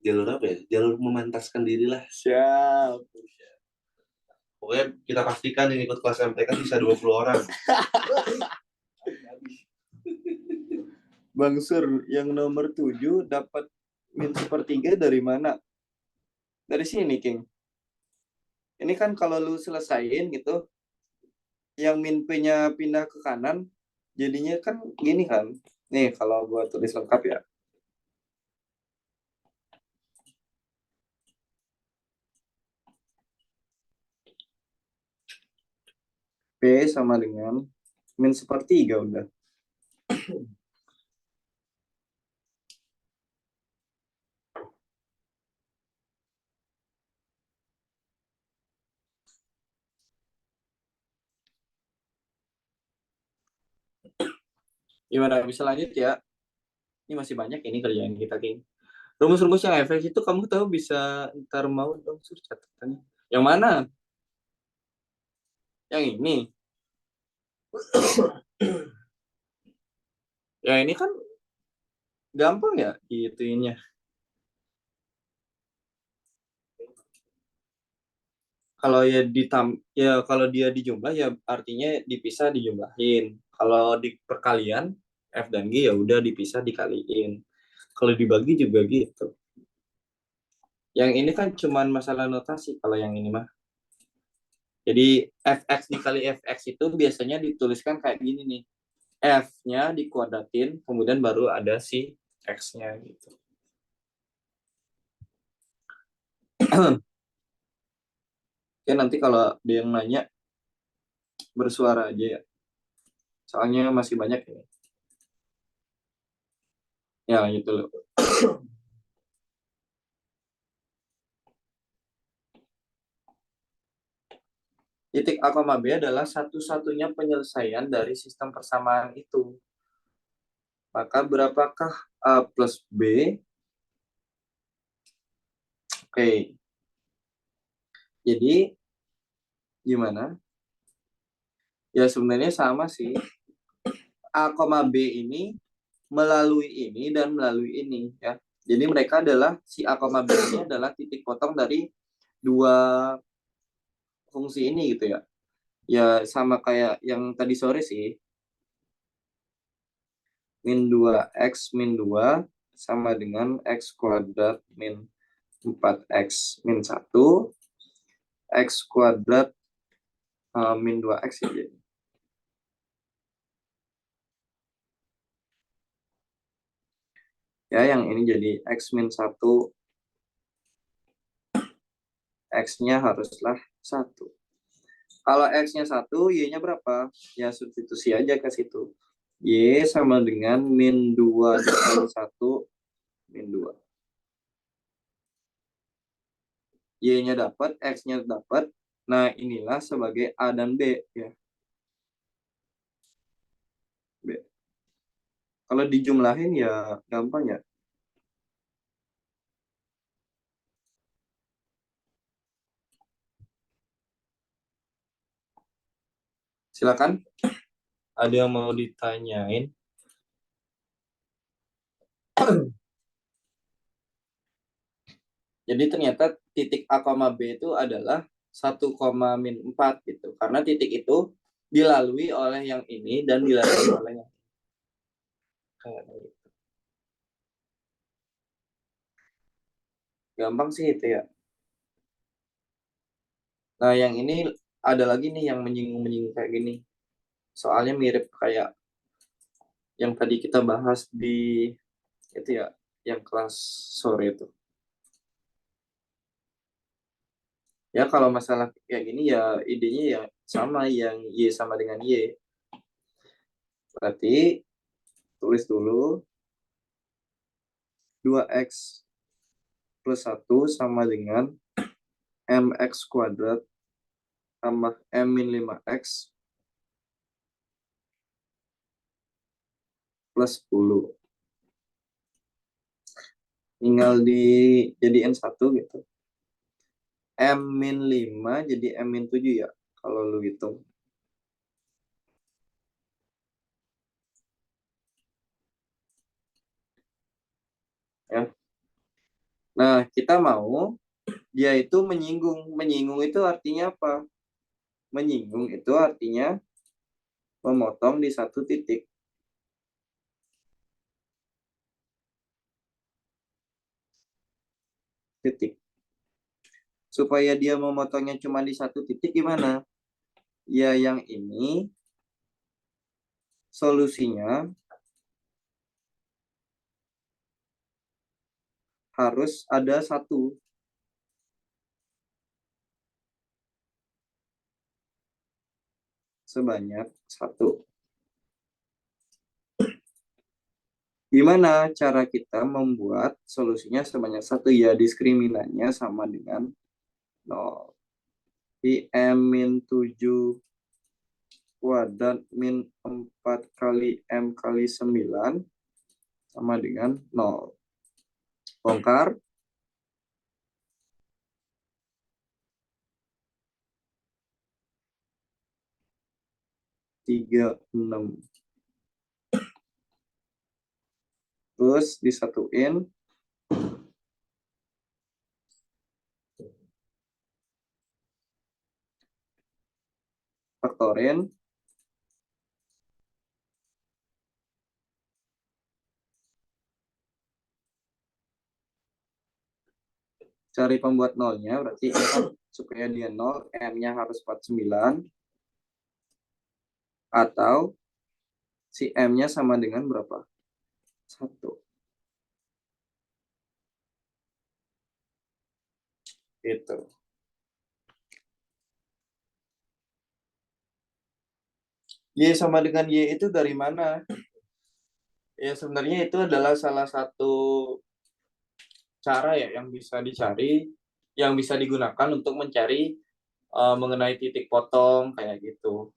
Jalur apa ya? Jalur memantaskan diri lah. Siap. Pokoknya kita pastikan yang ikut kelas MTK bisa 20 orang. Bang Sur, yang nomor 7 dapat min sepertiga dari mana? Dari sini, King. Ini kan kalau lu selesain gitu, yang min P-nya pindah ke kanan, jadinya kan gini kan. Nih, kalau gua tulis lengkap ya. P sama dengan min sepertiga udah. Gimana bisa lanjut ya? Ini masih banyak ini kerjaan kita, King. Rumus-rumus yang efek itu kamu tahu bisa ntar mau dong Sur catatannya. Yang mana? Yang ini. Ya ini kan gampang ya ituinnya. Kalau kalau dia dijumlah ya artinya dipisah dijumlahin. Kalau di perkalian F dan G ya udah dipisah dikaliin. Kalau dibagi juga gitu. Yang ini kan cuman masalah notasi kalau yang ini mah. Jadi fx dikali fx itu biasanya dituliskan kayak gini nih. F-nya dikuadratin, kemudian baru ada si x-nya gitu. Ya nanti kalau ada yang nanya bersuara aja ya. Soalnya masih banyak ini. Ya gitu loh. Titik A, B adalah satu-satunya penyelesaian dari sistem persamaan itu. Maka berapakah A plus B? Oke. Jadi gimana? Ya sebenarnya sama sih. A, B ini melalui ini dan melalui ini ya. Jadi mereka adalah si A, B ini adalah titik potong dari dua fungsi ini gitu ya. Ya sama kayak yang tadi sore sih. Min 2x min 2 sama dengan x kuadrat min 4x min 1 x kuadrat min 2x ya. Ya yang ini jadi x min 1, x-nya haruslah 1. Kalau x-nya 1, y-nya berapa? Ya substitusi aja ke situ. Y sama dengan min 2 dikali 1 min 2. Y-nya dapat, x-nya dapat. Nah, inilah sebagai A dan B ya. B. Kalau dijumlahin ya gampang ya. Silakan. Ada yang mau ditanyain? Jadi ternyata titik A, B itu adalah 1, min 4 gitu. Karena titik itu dilalui oleh yang ini dan dilalui oleh yang ini. Kayak gitu. Gampang sih itu ya. Nah, yang ini ada lagi nih yang menyinggung-menyinggung kayak gini. Soalnya mirip kayak yang tadi kita bahas di itu ya, yang kelas sore itu. Ya kalau masalah kayak gini ya idenya ya sama, yang Y sama dengan Y. Berarti tulis dulu 2x plus 1 sama dengan mx kuadrat tambah m min 5x plus 10. Tinggal dijadiin 1 gitu. M min 5 jadi M min 7 ya, kalau lu hitung. Ya. Nah, kita mau dia itu menyinggung. Menyinggung itu artinya apa? Menyinggung itu artinya memotong di satu titik. Titik. Supaya dia memotongnya cuma di satu titik gimana? Ya yang ini solusinya harus ada satu. Sebanyak 1. Gimana cara kita membuat solusinya sebanyak 1? Ya diskriminannya sama dengan 0. Di M min 7 kuadrat min 4 kali M kali 9 sama dengan 0. Bongkar. 36. Terus disatuin. Faktorin. Cari pembuat nolnya, berarti supaya dia 0, M-nya harus 49. Atau si M-nya sama dengan berapa? 1. Gitu. Y sama dengan Y itu dari mana? Ya sebenarnya itu adalah salah satu cara ya yang bisa dicari, yang bisa digunakan untuk mencari mengenai titik potong kayak gitu.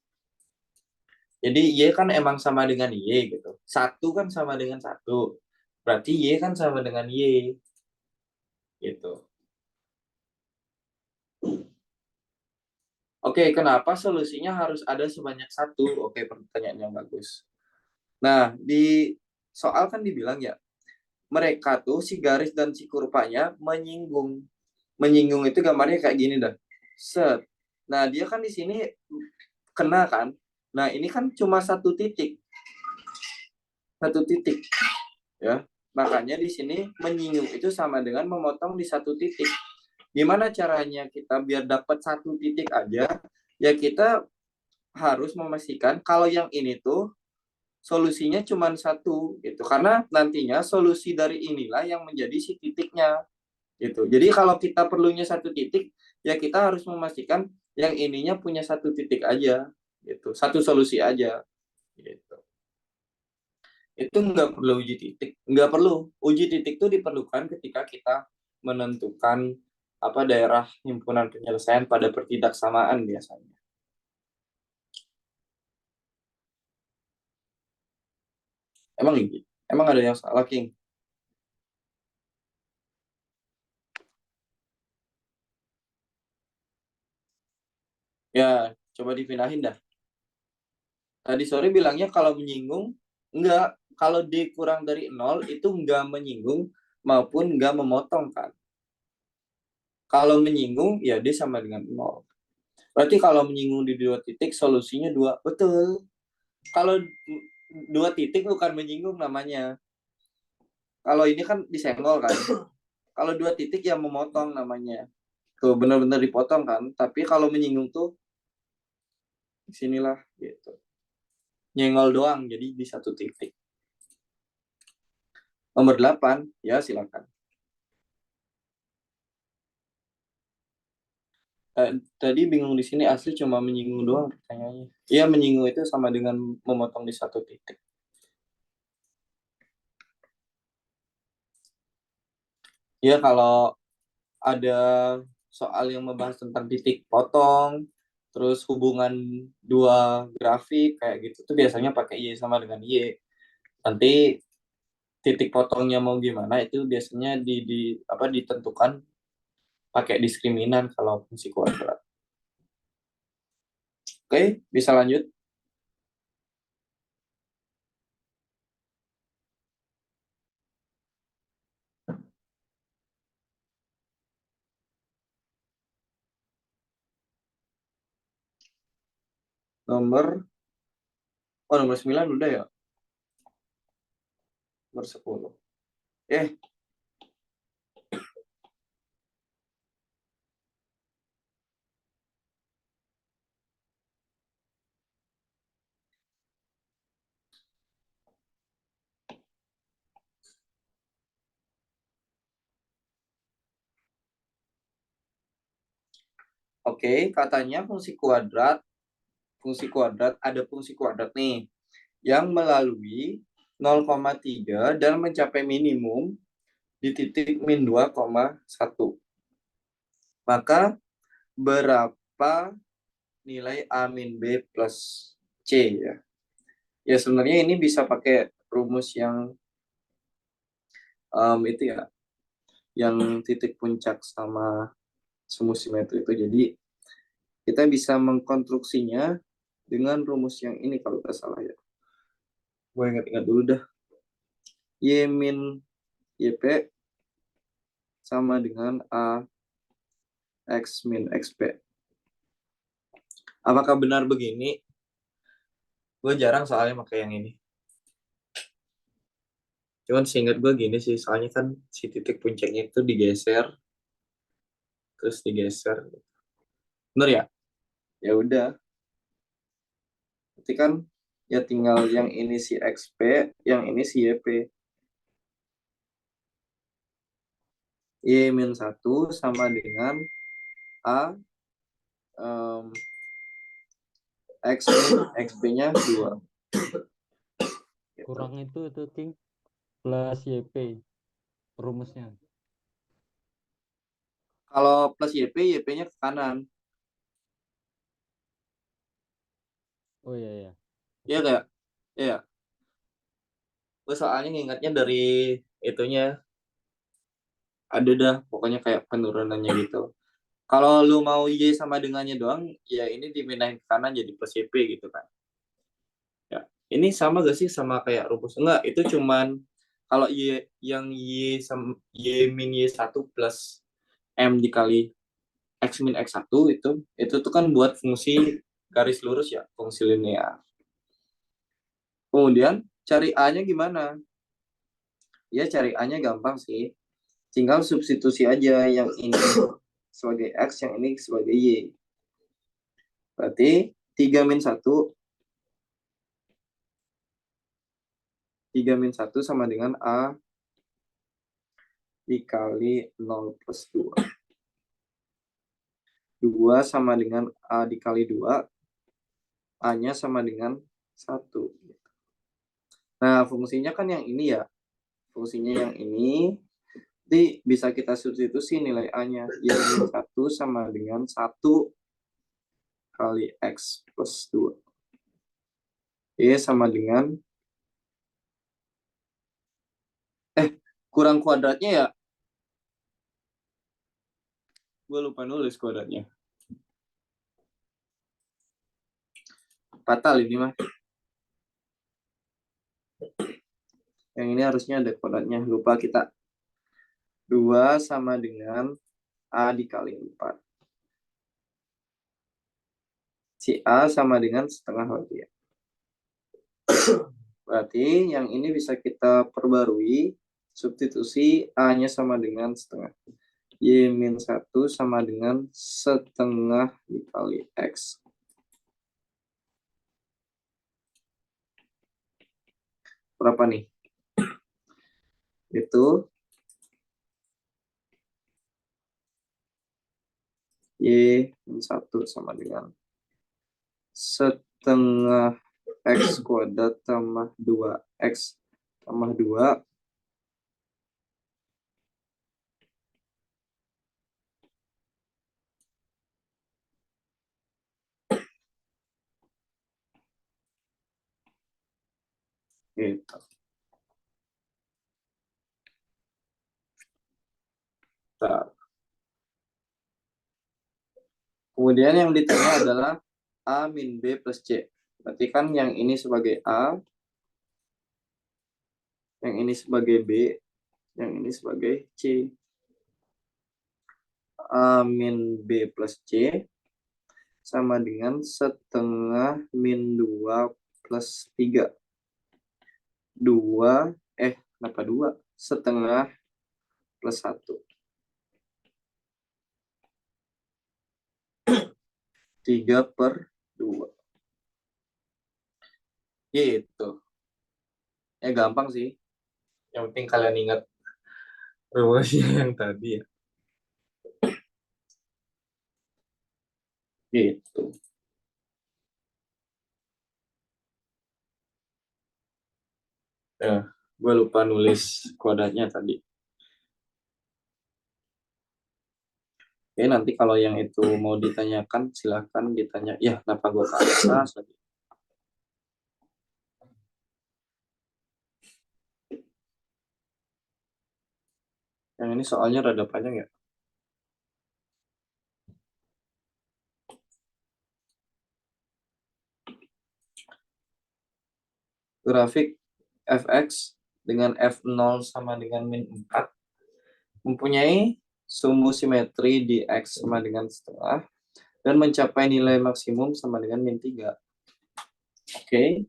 Jadi Y kan emang sama dengan Y gitu. Satu kan sama dengan satu. Berarti Y kan sama dengan Y. Gitu. Oke, kenapa solusinya harus ada sebanyak satu? Oke, pertanyaan yang bagus. Nah, di soal kan dibilang ya, mereka tuh si garis dan si kurvanya menyinggung. Menyinggung itu gambarnya kayak gini dah. Set. Nah, dia kan di sini kena kan. Nah, ini kan cuma satu titik. Satu titik. Ya. Makanya di sini menyinggung itu sama dengan memotong di satu titik. Gimana caranya kita biar dapat satu titik aja? Ya kita harus memastikan kalau yang ini tuh solusinya cuma satu gitu. Karena nantinya solusi dari inilah yang menjadi si titiknya gitu. Jadi kalau kita perlunya satu titik, ya kita harus memastikan yang ininya punya satu titik aja gitu. Satu solusi aja gitu. Itu nggak perlu uji titik, nggak perlu. Uji titik itu diperlukan ketika kita menentukan apa daerah himpunan penyelesaian pada pertidaksamaan biasanya. Emang ada yang salah, King? Ya, coba dipindahin dah. Tadi sore bilangnya kalau menyinggung, enggak. Kalau D kurang dari 0, itu enggak menyinggung maupun enggak memotong kan. Kalau menyinggung, ya D sama dengan 0. Berarti kalau menyinggung di dua titik, solusinya 2. Betul. Kalau dua titik bukan menyinggung namanya. Kalau ini kan disenggol kan. Kalau dua titik ya memotong namanya. Tuh benar-benar dipotong kan. Tapi kalau menyinggung tuh sinilah gitu. Nyenggol doang jadi di satu titik. Nomor 8, ya silakan. Tadi bingung di sini asli cuma menyinggung doang pertanyaannya. Iya menyinggung itu sama dengan memotong di satu titik. Ya kalau ada soal yang membahas tentang titik potong, terus hubungan dua grafik kayak gitu tuh biasanya pakai Y sama dengan Y. Nanti titik potongnya mau gimana itu biasanya ditentukan pakai diskriminan kalau fungsi kuadrat. Oke, bisa lanjut. Nomor 9 udah ya? Nomor 10. Oke, katanya ada fungsi kuadrat nih yang melalui 0,3 dan mencapai minimum di titik min 2,1. Maka berapa nilai A min B plus C ya? Ya sebenarnya ini bisa pakai rumus yang itu ya, yang titik puncak sama semu simetri itu. Jadi kita bisa mengkonstruksinya dengan rumus yang ini kalau tidak salah ya. Gue ingat-ingat dulu dah. Y min YP sama dengan A X min XP. Apakah benar begini? Gue jarang soalnya pakai yang ini. Cuman seingat gue gini sih, soalnya kan si titik puncaknya itu digeser, terus digeser. Bener ya? Ya udah. Berarti kan ya tinggal yang ini si XP, yang ini si YP. Y min 1 sama dengan A X min XP-nya 2. Kurang itu King plus YP rumusnya. Kalau plus YP-nya ke kanan. Oh iya ya. Iya kayak, iya. Gue soalnya ngingatnya dari itunya, ada dah pokoknya kayak penurunannya gitu. Kalau lu mau Y sama dengannya doang, ya ini dipindahin ke kanan jadi plus YP gitu kan. Ya, ini sama gak sih sama kayak rumus? Enggak, itu cuman kalau Y yang Y sama Y min Y1 plus M dikali X min X1 itu tuh kan buat fungsi garis lurus ya, fungsi linear. Kemudian cari A-nya gimana? Ya cari A-nya gampang sih. Tinggal substitusi aja yang ini sebagai X, yang ini sebagai Y. Berarti 3 min 1 sama dengan A dikali 0 plus 2. 2 sama dengan A dikali 2, A-nya sama dengan 1. Nah, fungsinya kan yang ini ya. Fungsinya yang ini. Jadi bisa kita substitusi nilai A-nya. Yang 1 sama dengan 1 kali X plus 2. Y sama dengan kurang kuadratnya ya. Gue lupa nulis kuadratnya. Fatal ini mah. Yang ini harusnya ada kuadratnya. Lupa kita. 2 sama dengan A dikali 4. Si A sama dengan setengah lagi ya. Berarti yang ini bisa kita perbarui. Substitusi A-nya sama dengan setengah. Y min 1 sama dengan setengah dikali X. Berapa nih? Itu Y min 1 sama dengan setengah X kuadrat tambah 2X tambah 2 gitu. Nah, kemudian yang ditanya adalah A min B plus C. Berarti kan yang ini sebagai A, yang ini sebagai B, yang ini sebagai C. A min B plus C sama dengan setengah min 2 plus 3. 2, kenapa 2? Setengah plus 1. 3 per 2. Gitu. Ya gampang sih. Yang penting kalian ingat rumusnya yang tadi ya. Gitu. Ya, gue lupa nulis kodenya tadi. Oke, nanti kalau yang itu mau ditanyakan, silahkan ditanya. Ya, kenapa gue ke atas lagi? Yang ini soalnya rada panjang ya. Grafik fx dengan f0 sama dengan min 4 mempunyai sumbu simetri di x sama dengan setengah dan mencapai nilai maksimum sama dengan min 3. Oke.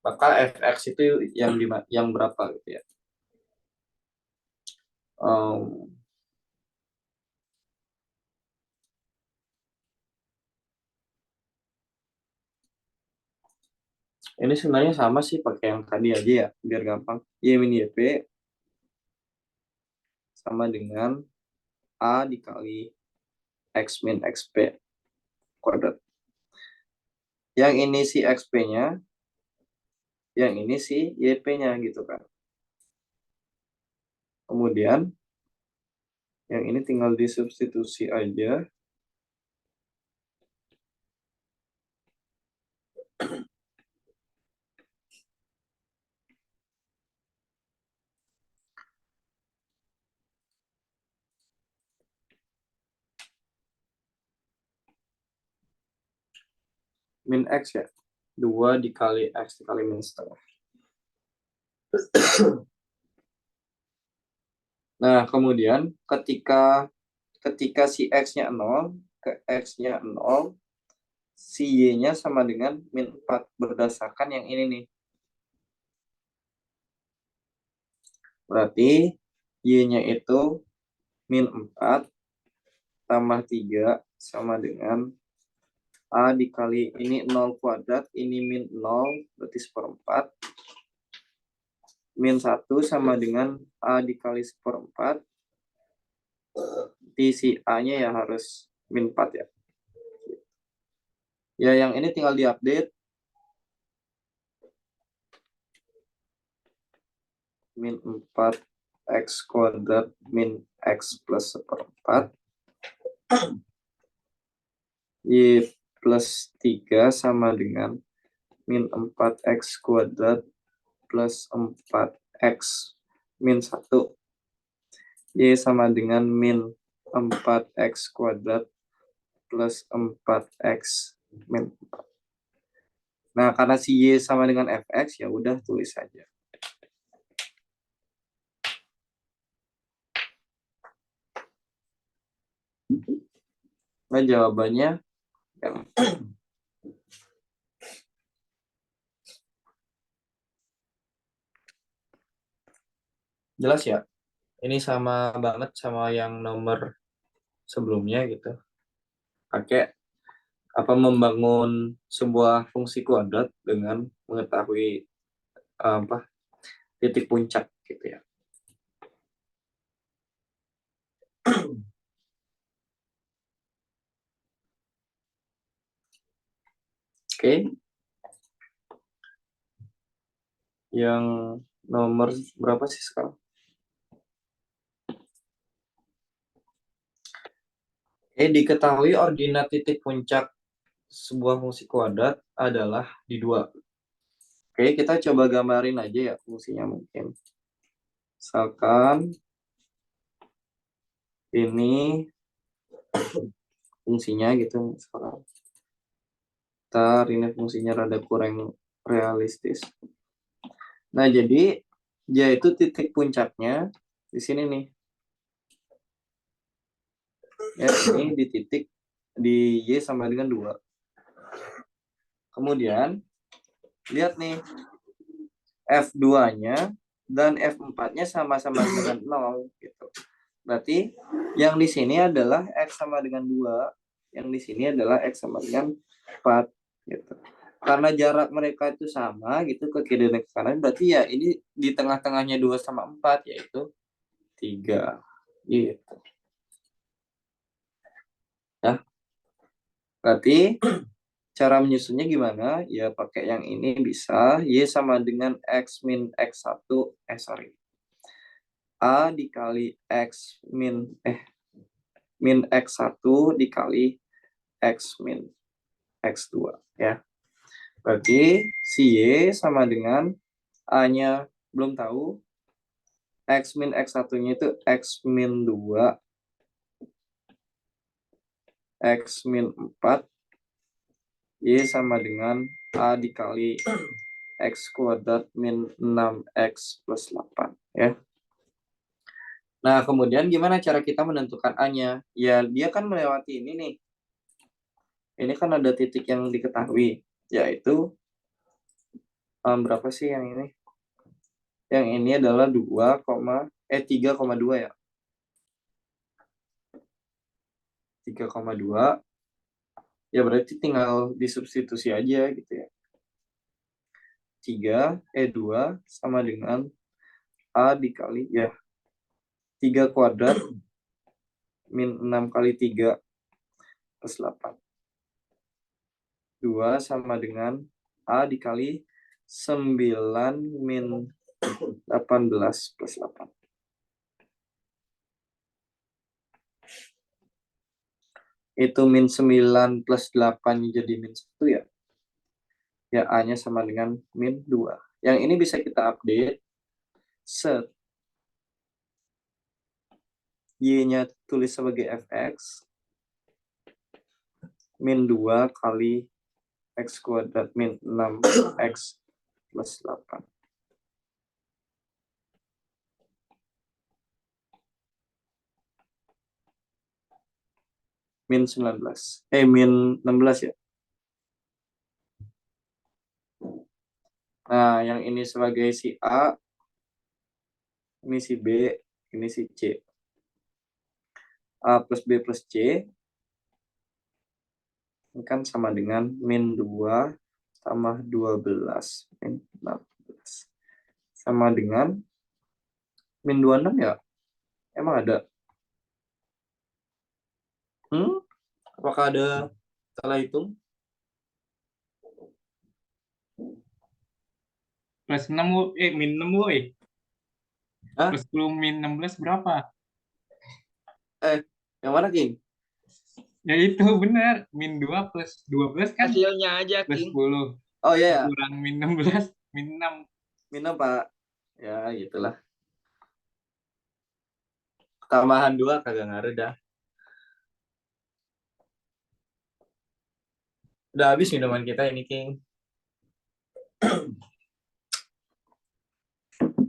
Maka fx itu yang berapa gitu ya? Ini sebenarnya sama sih pakai yang tadi aja ya, biar gampang. Y min YP sama dengan A dikali X min XP kuadrat. Yang ini si XP-nya, yang ini si YP-nya gitu kan. Kemudian yang ini tinggal disubstitusi aja. Min X ya. 2 dikali X dikali min setengah. Nah, kemudian ketika si X-nya 0, ke X-nya 0, si Y-nya sama dengan min 4 berdasarkan yang ini nih. Berarti Y-nya itu min 4 tambah 3 sama dengan A dikali ini 0 kuadrat, ini min 0, berarti seperempat. Min 1 sama dengan A dikali seperempat. Di si A-nya ya harus min 4 ya. Ya, yang ini tinggal diupdate. Min 4 X kuadrat min X plus seperempat. Y plus 3 sama dengan min 4X kuadrat plus 4X min 1. Y sama dengan min 4X kuadrat plus 4X min 4. Nah, karena si Y sama dengan Fx, ya udah tulis saja. Nah, jawabannya yang jelas ya. Ini sama banget sama yang nomor sebelumnya gitu. Pakai membangun sebuah fungsi kuadrat dengan mengetahui titik puncak gitu ya. Oke. Yang nomor berapa sih sekarang? Diketahui ordinat titik puncak sebuah fungsi kuadrat adalah di 2. Oke, kita coba gambarin aja ya fungsinya mungkin. Misalkan ini fungsinya gitu. Misalkan. Ntar ini fungsinya rada kurang realistis. Nah, jadi yaitu titik puncaknya di sini nih. Ya, ini di titik di Y sama dengan 2. Kemudian lihat nih, F2-nya dan F4-nya sama-sama dengan 0 gitu. Berarti yang di sini adalah X sama dengan 2, yang di sini adalah X sama dengan 4 gitu. Karena jarak mereka itu sama gitu ke kiri dan ke kanan, berarti ya ini di tengah-tengahnya 2 sama 4 yaitu 3 gitu. Ya. Berarti cara menyusunnya gimana? Ya pakai yang ini bisa. Y sama dengan X min X1. A dikali X min X1 dikali X min X2. Ya. Berarti si Y sama dengan A-nya belum tahu. X min X1-nya itu X min 2. X min 4. Y sama dengan A dikali X kuadrat min 6X plus 8. Ya. Nah, kemudian gimana cara kita menentukan A-nya? Ya, dia kan melewati ini nih. Ini kan ada titik yang diketahui, yaitu berapa sih yang ini? Yang ini adalah 3,2 ya. 3,2. Ya berarti tinggal disubstitusi aja gitu ya. 2 sama dengan A dikali ya 3 kuadrat min 6 kali 3 plus 8. 2 sama dengan A dikali 9 min 18 plus 8. Itu min 9 plus 8 jadi min 1 ya. Ya, A-nya sama dengan min 2. Yang ini bisa kita update. Set. Y-nya tulis sebagai fx. Min 2 kali x kuadrat min 6x plus 8. Min 19. Min 16 ya. Nah, yang ini sebagai si A, ini si B, ini si C. A plus B plus C ini kan sama dengan min 2 tambah 12 min 16 sama dengan min 26 ya? Emang ada? Apakah ada salah hitung? Plus 6, min 6 woi. Hah? Plus 10 min 16 berapa? Yang mana, King? Ya itu benar. Min 2 plus 12 kan Hasilnya aja, plus King. 10. Oh iya ya. Kurang min 16, min 6. Min apa? Ya, gitulah. Tambahan 2 kagak ngaruh dah. Udah habis minuman kita ini, King.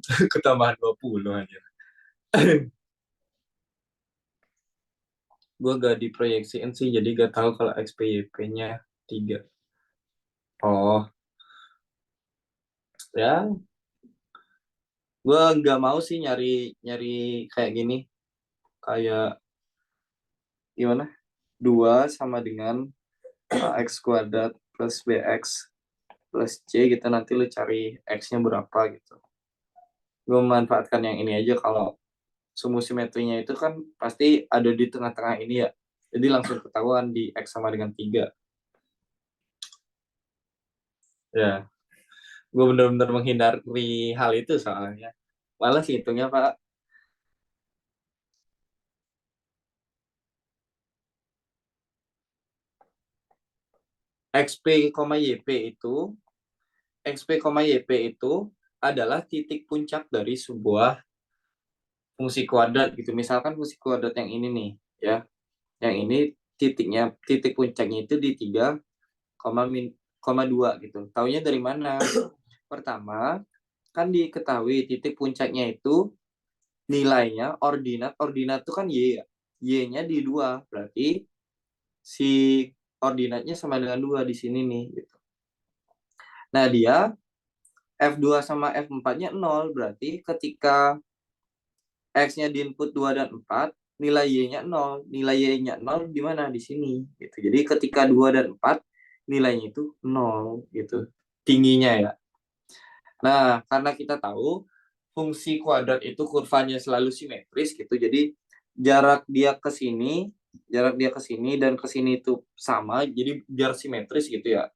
Ketambahan 20 aja. Gue gak diproyeksiin sih, jadi gak tahu kalau XPYP-nya 3. Oh. Ya. Gue gak mau sih nyari kayak gini. Kayak gimana? 2 sama dengan x kuadrat plus bx plus c gitu, nanti lu cari x-nya berapa gitu. Gue memanfaatkan yang ini aja. Kalau sumbu simetrinya itu kan pasti ada di tengah-tengah ini ya. Jadi langsung ketahuan di x sama dengan 3. Ya. Gue benar-benar menghindari hal itu soalnya. Malas hitungnya, Pak. XP, YP itu adalah titik puncak dari sebuah fungsi kuadrat gitu. Misalkan fungsi kuadrat yang ini nih, ya. Yang ini titik puncaknya itu di 3,2 gitu. Taunya dari mana? Pertama, kan diketahui titik puncaknya itu nilainya ordinat itu kan y ya. Y-nya di 2, berarti si ordinatnya sama dengan 2 di sini nih gitu. Nah, dia F2 sama F4-nya 0, berarti ketika X-nya di input 2 dan 4, nilai Y-nya 0. Nilai Y-nya 0 di mana? Di sini. Gitu. Jadi ketika 2 dan 4, nilainya itu 0. Gitu. Tingginya ya. Nah, karena kita tahu fungsi kuadrat itu kurvanya selalu simetris gitu. Jadi jarak dia ke sini dan ke sini itu sama, jadi biar simetris gitu ya.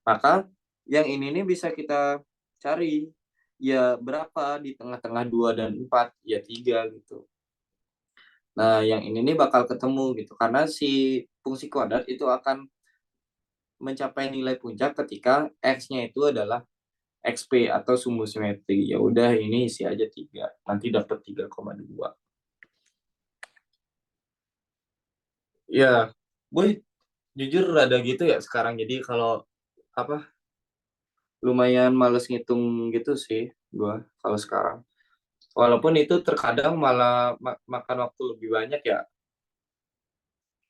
Maka yang ini nih bisa kita cari ya berapa di tengah-tengah 2 dan 4, ya 3 gitu. Nah, yang ini nih bakal ketemu gitu karena si fungsi kuadrat itu akan mencapai nilai puncak ketika x-nya itu adalah XP atau sumbu simetri. Ya udah, ini isi aja 3. Nanti dapat 3,2. Ya, gue jujur rada gitu ya sekarang. Jadi kalau lumayan males ngitung gitu sih gue kalau sekarang. Walaupun itu terkadang malah makan waktu lebih banyak ya.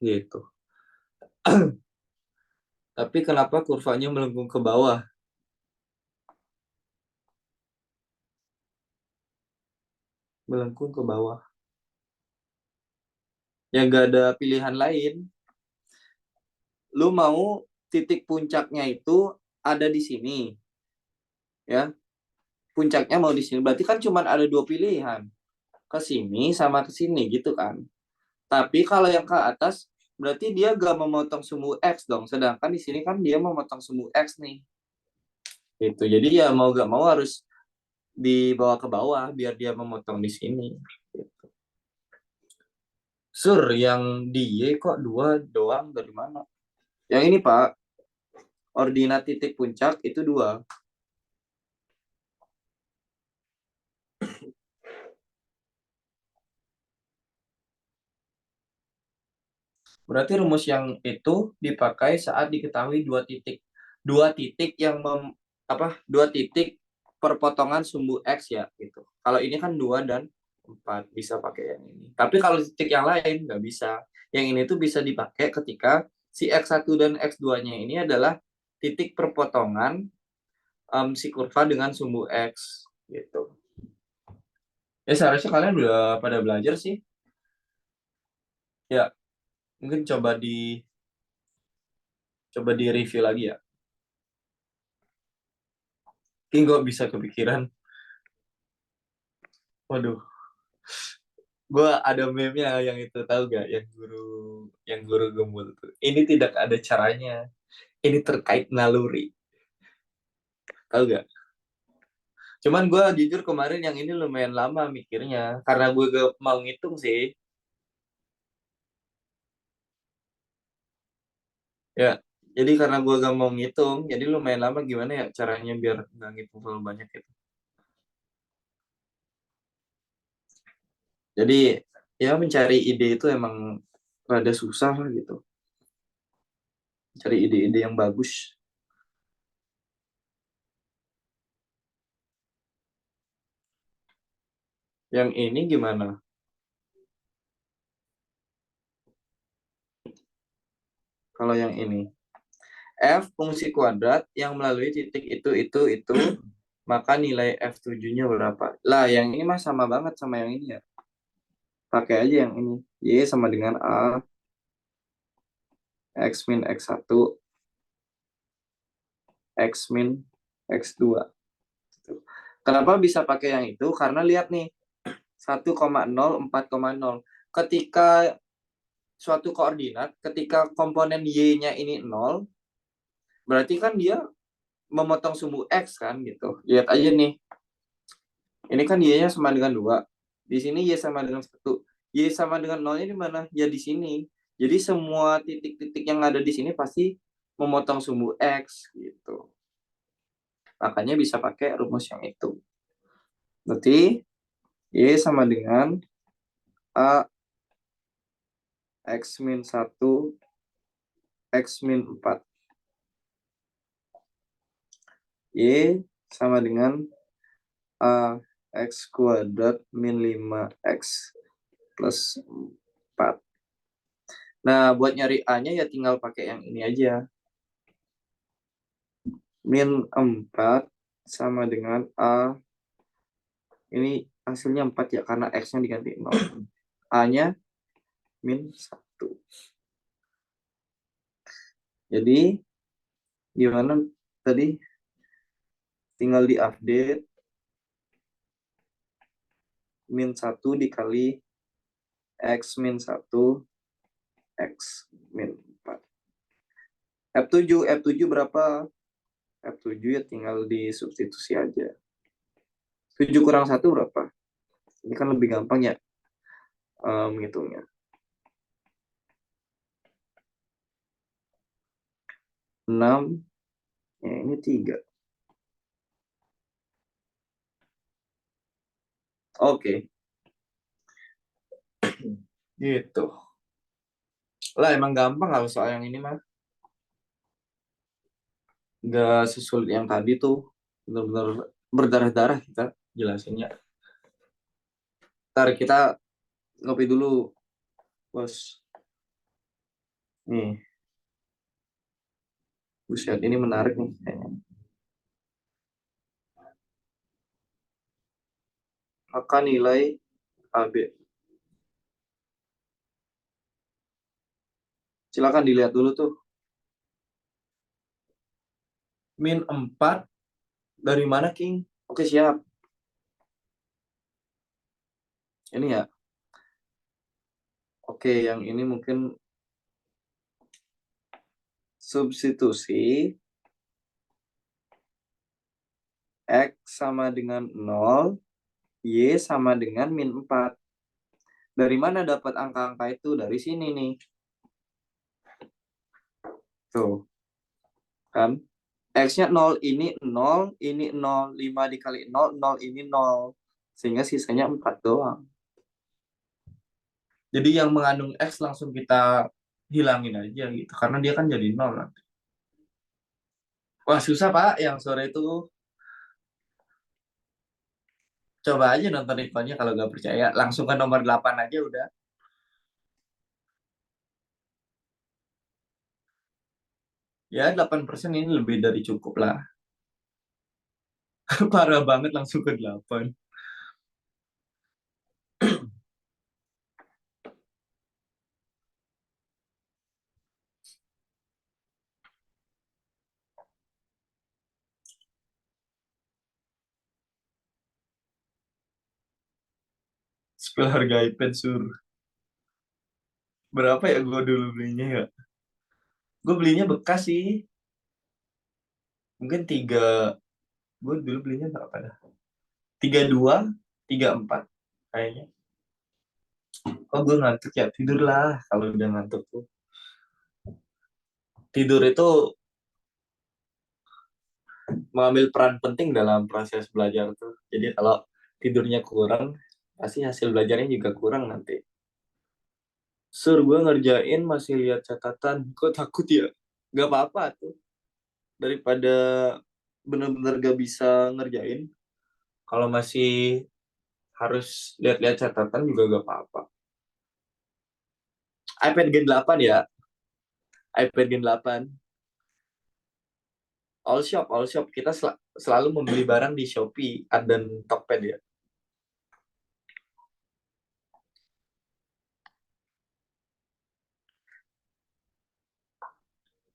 Gitu. Tapi kenapa kurvanya melengkung ke bawah? Melengkung ke bawah. Ya nggak ada pilihan lain. Lu mau titik puncaknya itu ada di sini. Ya. Puncaknya mau di sini. Berarti kan cuma ada 2 pilihan. Ke sini sama ke sini gitu kan. Tapi kalau yang ke atas berarti dia gak memotong sumbu X dong. Sedangkan di sini kan dia memotong sumbu X nih. Itu. Jadi ya mau gak mau harus dibawa ke bawah biar dia memotong di sini. Gitu. Sur, yang di Y kok 2 doang dari mana? Yang ini Pak, ordinat titik puncak itu 2. Berarti rumus yang itu dipakai saat diketahui 2 titik yang dua titik perpotongan sumbu X ya gitu. Kalau ini kan 2 dan 4 bisa pakai yang ini. Tapi kalau titik yang lain nggak bisa. Yang ini tuh bisa dipakai ketika si X1 dan X2-nya ini adalah titik perpotongan si kurva dengan sumbu X gitu. Ya seharusnya kalian udah pada belajar sih. Ya, mungkin coba di review lagi ya. Mungkin gue bisa kepikiran. Waduh, gue ada meme-nya yang itu tahu gak? Yang guru gemul tuh. Ini tidak ada caranya. Ini terkait naluri. Tahu gak? Cuman gue jujur kemarin yang ini lumayan lama mikirnya. Karena gue gak mau ngitung sih. Ya, jadi karena gue gak mau ngitung, jadi lumayan lama gimana ya caranya biar gak ngitung terlalu banyak gitu. Jadi ya mencari ide itu emang rada susah lah gitu. Cari ide-ide yang bagus. Yang ini gimana? Kalau yang ini. F fungsi kuadrat yang melalui titik itu, maka nilai F7-nya berapa? Lah, yang ini mah sama banget sama yang ini ya. Pakai aja yang ini. Y sama dengan A, X min X1, X min X2. Kenapa bisa pakai yang itu? Karena lihat nih, 1,0, 4,0. Ketika suatu koordinat, ketika komponen Y-nya ini 0, berarti kan dia memotong sumbu X kan gitu. Lihat aja nih. Ini kan Y-nya sama dengan 2. Di sini Y sama dengan 1. Y sama dengan 0-nya di mana? Ya di sini. Jadi semua titik-titik yang ada di sini pasti memotong sumbu X gitu. Makanya bisa pakai rumus yang itu. Berarti Y sama dengan A X min 1 X min 4. Y sama dengan A X kuadrat min 5X plus 4. Nah, buat nyari A-nya ya tinggal pakai yang ini aja. Min 4 sama dengan A. Ini hasilnya 4 ya, karena X-nya diganti 0. A-nya min 1. Jadi, gimana tadi? Tinggal di-update. Min 1 dikali X min 1, X min 4. F7 berapa? F7 ya tinggal disubstitusi aja. 7 kurang 1 berapa? Ini kan lebih gampang ya menghitungnya. 6, ya ini 3. Oke. Gitu. Lah emang gampang kalau soal yang ini mah. Nggak sesulit yang tadi tuh. Benar-benar berdarah-darah kita jelasinnya. Ntar kita ngopi dulu, bos. Nih. Buset, ini menarik nih kayaknya. Maka nilai AB. Silakan dilihat dulu tuh. Min 4 dari mana, King? Oke, siap. Ini ya. Oke, yang ini mungkin substitusi X sama dengan 0, Y sama dengan min 4. Dari mana dapat angka-angka itu? Dari sini nih. Tuh, kan? X-nya 0, ini 0, ini 0. 5 dikali 0, 0 ini 0. Sehingga sisanya 4 doang. Jadi yang mengandung X langsung kita hilangin aja gitu. Karena dia kan jadi 0 nanti. Wah, susah Pak yang sore itu. Coba aja nonton infonya kalau nggak percaya. Langsung ke nomor 8 aja udah. Ya, 8% ini lebih dari cukup lah. Parah banget langsung ke 8. Spill harga iPad sur. Berapa ya gue dulu belinya ya? Gue belinya bekas sih. Mungkin 3. Gue dulu belinya berapa dah? 32, 34 kayaknya. Oh, gue ngantuk ya. Tidur lah kalau udah ngantuk tuh. Tidur itu mengambil peran penting dalam proses belajar tuh. Jadi kalau tidurnya kurang, pasti hasil belajarnya juga kurang nanti. Sur, gue ngerjain masih lihat catatan. Kok takut ya? Gak apa-apa tuh. Daripada bener-bener gak bisa ngerjain. Kalau masih harus lihat-lihat catatan juga gak apa-apa. iPad Gen 8 ya. iPad Gen 8. All shop, all shop. Kita selalu membeli barang di Shopee dan Tokped ya.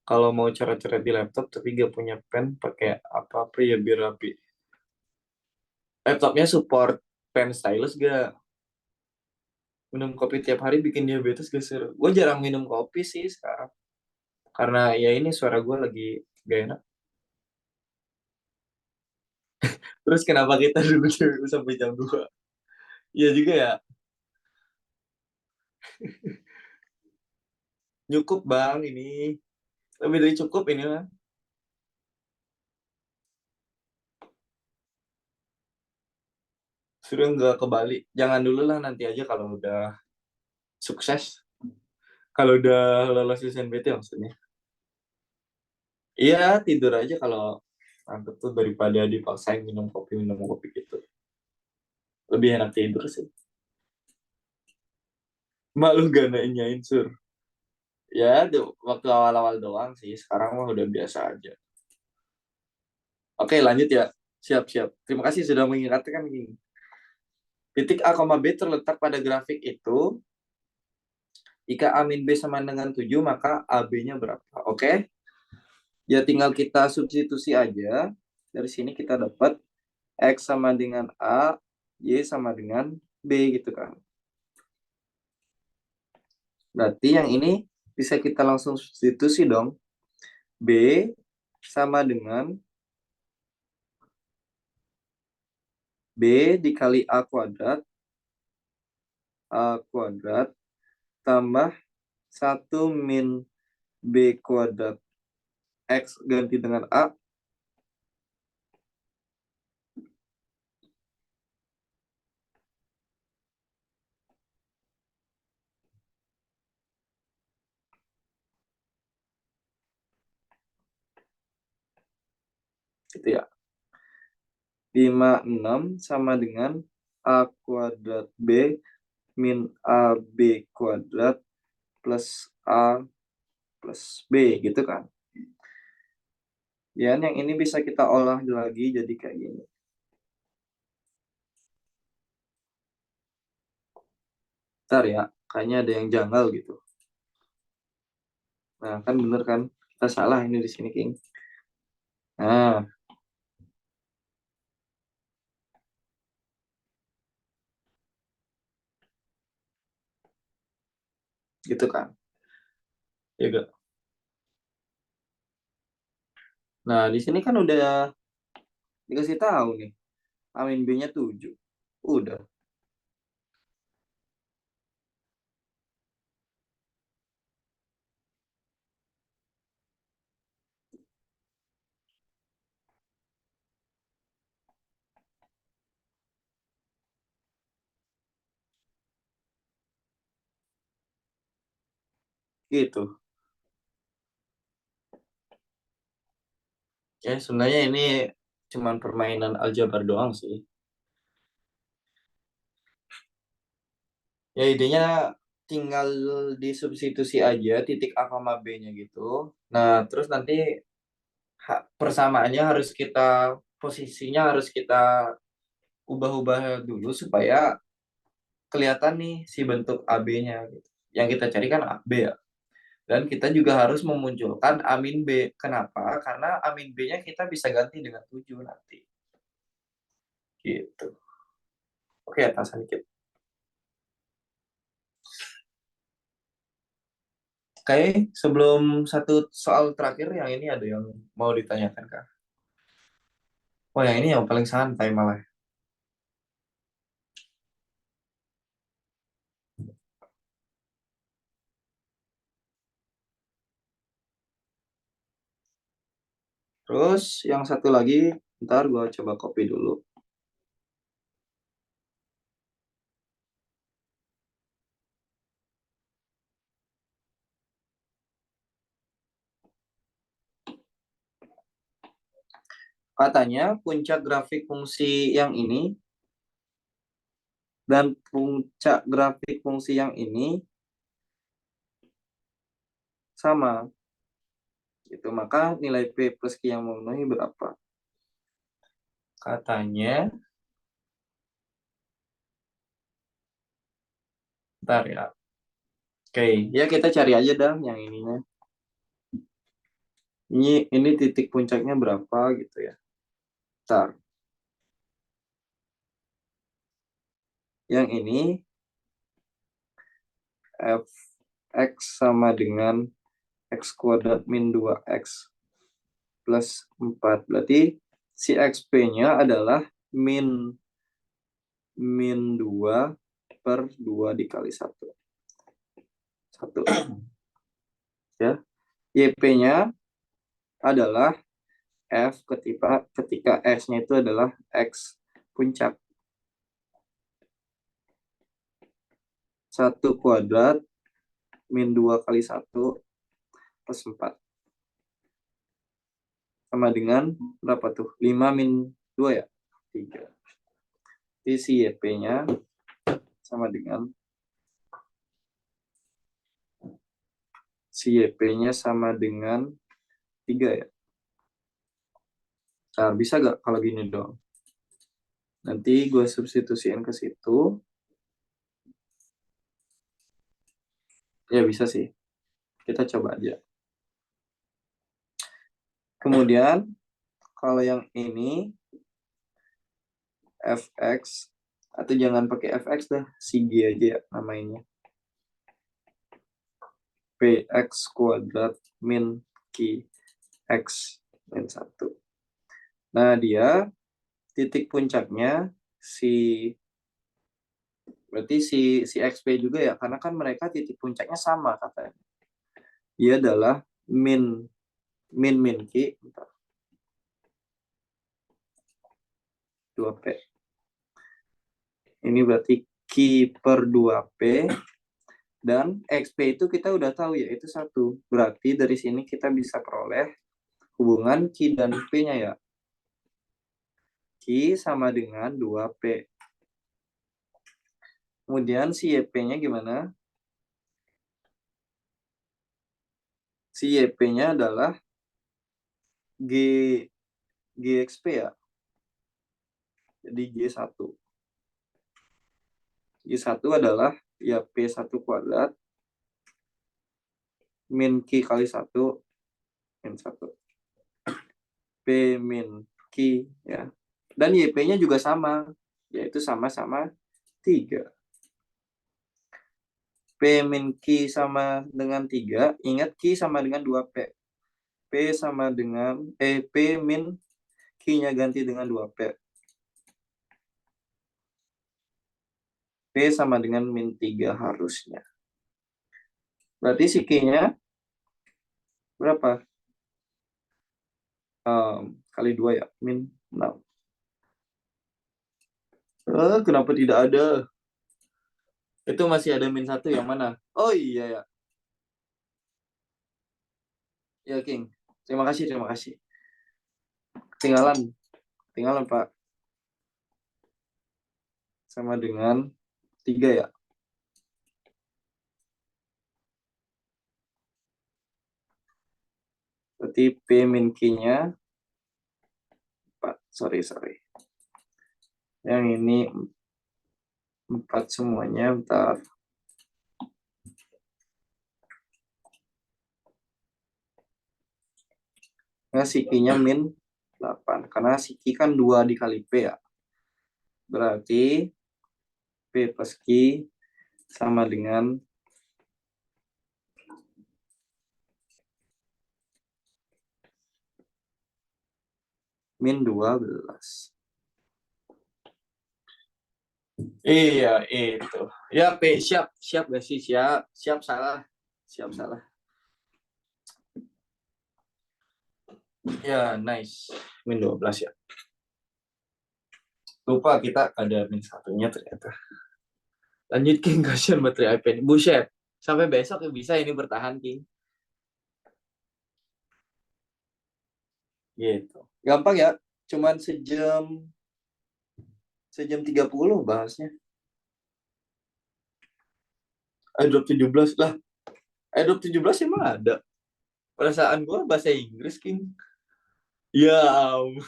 Kalau mau coret-coret di laptop tapi gak punya pen, pakai apa-apa ya biar rapi. Laptopnya support pen stylus gak? Minum kopi tiap hari bikin diabetes gak sih? Gue jarang minum kopi sih sekarang. Karena ya ini suara gue lagi gak enak. Terus kenapa kita dulu sampai jam 2? Iya juga ya. Cukup bang ini. Lebih dari cukup ini lah. Sudah nggak ke Bali. Jangan dulu lah, nanti aja kalau udah sukses. Kalau udah lolos SNBT maksudnya. Iya, tidur aja kalau ngantuk tuh daripada dipaksain minum kopi gitu. Lebih enak tidur sih. Malu gak nanyain sur. Ya, waktu awal-awal doang sih. Sekarang mah udah biasa aja. Oke, lanjut ya. Siap-siap. Terima kasih sudah mengingatkan ini. Titik A, B terletak pada grafik itu. Jika A min B sama dengan 7, maka AB-nya berapa? Oke. Ya tinggal kita substitusi aja. Dari sini kita dapat X sama dengan A, Y sama dengan B gitu kan. Berarti yang ini bisa kita langsung substitusi dong. B sama dengan B dikali A kuadrat tambah 1 min B kuadrat X ganti dengan A gitu ya. 56 sama dengan A kuadrat B min AB kuadrat plus A plus B gitu kan. Ya, yang ini bisa kita olah lagi jadi kayak gini. Bentar ya, kayaknya ada yang janggal gitu. Nah, kan bener kan? Kita salah ini di sini, King. Nah, gitu kan. Ya gak? Nah, di sini kan udah dikasih tahu nih. Amin B-nya 7. Udah. Gitu. Ya, sebenarnya ini cuman permainan aljabar doang sih. Ya, idenya tinggal disubstitusi aja titik A sama B-nya gitu. Nah, terus nanti persamaannya harus posisinya harus kita ubah-ubah dulu supaya kelihatan nih si bentuk AB-nya gitu. Yang kita cari kan AB ya. Dan kita juga harus memunculkan amin B. Kenapa? Karena amin B-nya kita bisa ganti dengan 7 nanti. Gitu. Oke, atasan dikit. Oke, sebelum satu soal terakhir yang ini ada yang mau ditanyakan, Kak? Oh, yang ini yang paling santai malah. Terus yang satu lagi, ntar gue coba copy dulu. Katanya puncak grafik fungsi yang ini dan puncak grafik fungsi yang ini sama. Gitu. Maka nilai P plus Q yang memenuhi berapa? Katanya, ntar ya. Oke, ya kita cari aja dah yang ininya. Ini titik puncaknya berapa gitu ya. Ntar. Yang ini fx sama dengan x kuadrat min 2x plus 4. Berarti si xp-nya adalah min 2 per 2 dikali 1. 1. Ya. YP-nya adalah F ketika S-nya itu adalah X puncak. 1 kuadrat min 2 kali 1 plus 4. Sama dengan berapa tuh? 5 min 2 ya? 3. Jadi si YP-nya sama dengan si YP-nya sama dengan 3 ya. Nah, bisa gak kalau gini dong? Nanti gue substitusiin ke situ. Ya bisa sih. Kita coba aja. Kemudian kalau yang ini fx atau jangan pakai fx dah, si g aja ya namanya. Px kuadrat min q x min 1. Nah, dia titik puncaknya berarti si xp juga ya, karena kan mereka titik puncaknya sama katanya. Dia adalah min q 2p. Ini berarti q per 2p. Dan XP itu kita udah tahu ya, itu 1. Berarti dari sini kita bisa peroleh hubungan Q dan P-nya ya. Q sama dengan 2P. Kemudian si YP-nya gimana? Si YP-nya adalah GXP ya. Jadi G1. G1 adalah ya P1 kuadrat min Q kali 1 min 1. P min Q ya. Dan YP-nya juga sama, yaitu sama-sama 3. P min Q sama dengan 3, ingat Q sama dengan 2P. P sama dengan, P min Q-nya ganti dengan 2P. P sama dengan min 3 harusnya. Berarti si Q-nya berapa? Kali 2 ya, min 6. Kenapa tidak ada? Itu masih ada min 1 yang mana? Oh iya ya. Ya, King. Terima kasih, terima kasih. Tinggalan Pak. Sama dengan 3 ya. Berarti P min Q-nya 4. Sorry. Yang ini 4 semuanya, bentar. Nah, si Q-nya min 8. Karena si Q kan 2 dikali P ya. Berarti P plus Q sama dengan min 12. Iya, itu. Ya, P, siap gak sih? Siap salah. Ya, nice. Min 12 ya. Lupa kita ada min 1-nya ternyata. Lanjut, King. Kasihan baterai iPad. Buset. Sampai besok ya bisa ini bertahan, King. Gitu. Gampang ya. Cuman sejam 30 bahasnya. iDrop 17 lah. iDrop 17 emang ada. Perasaan gua bahasa Inggris, King. Ya ampun.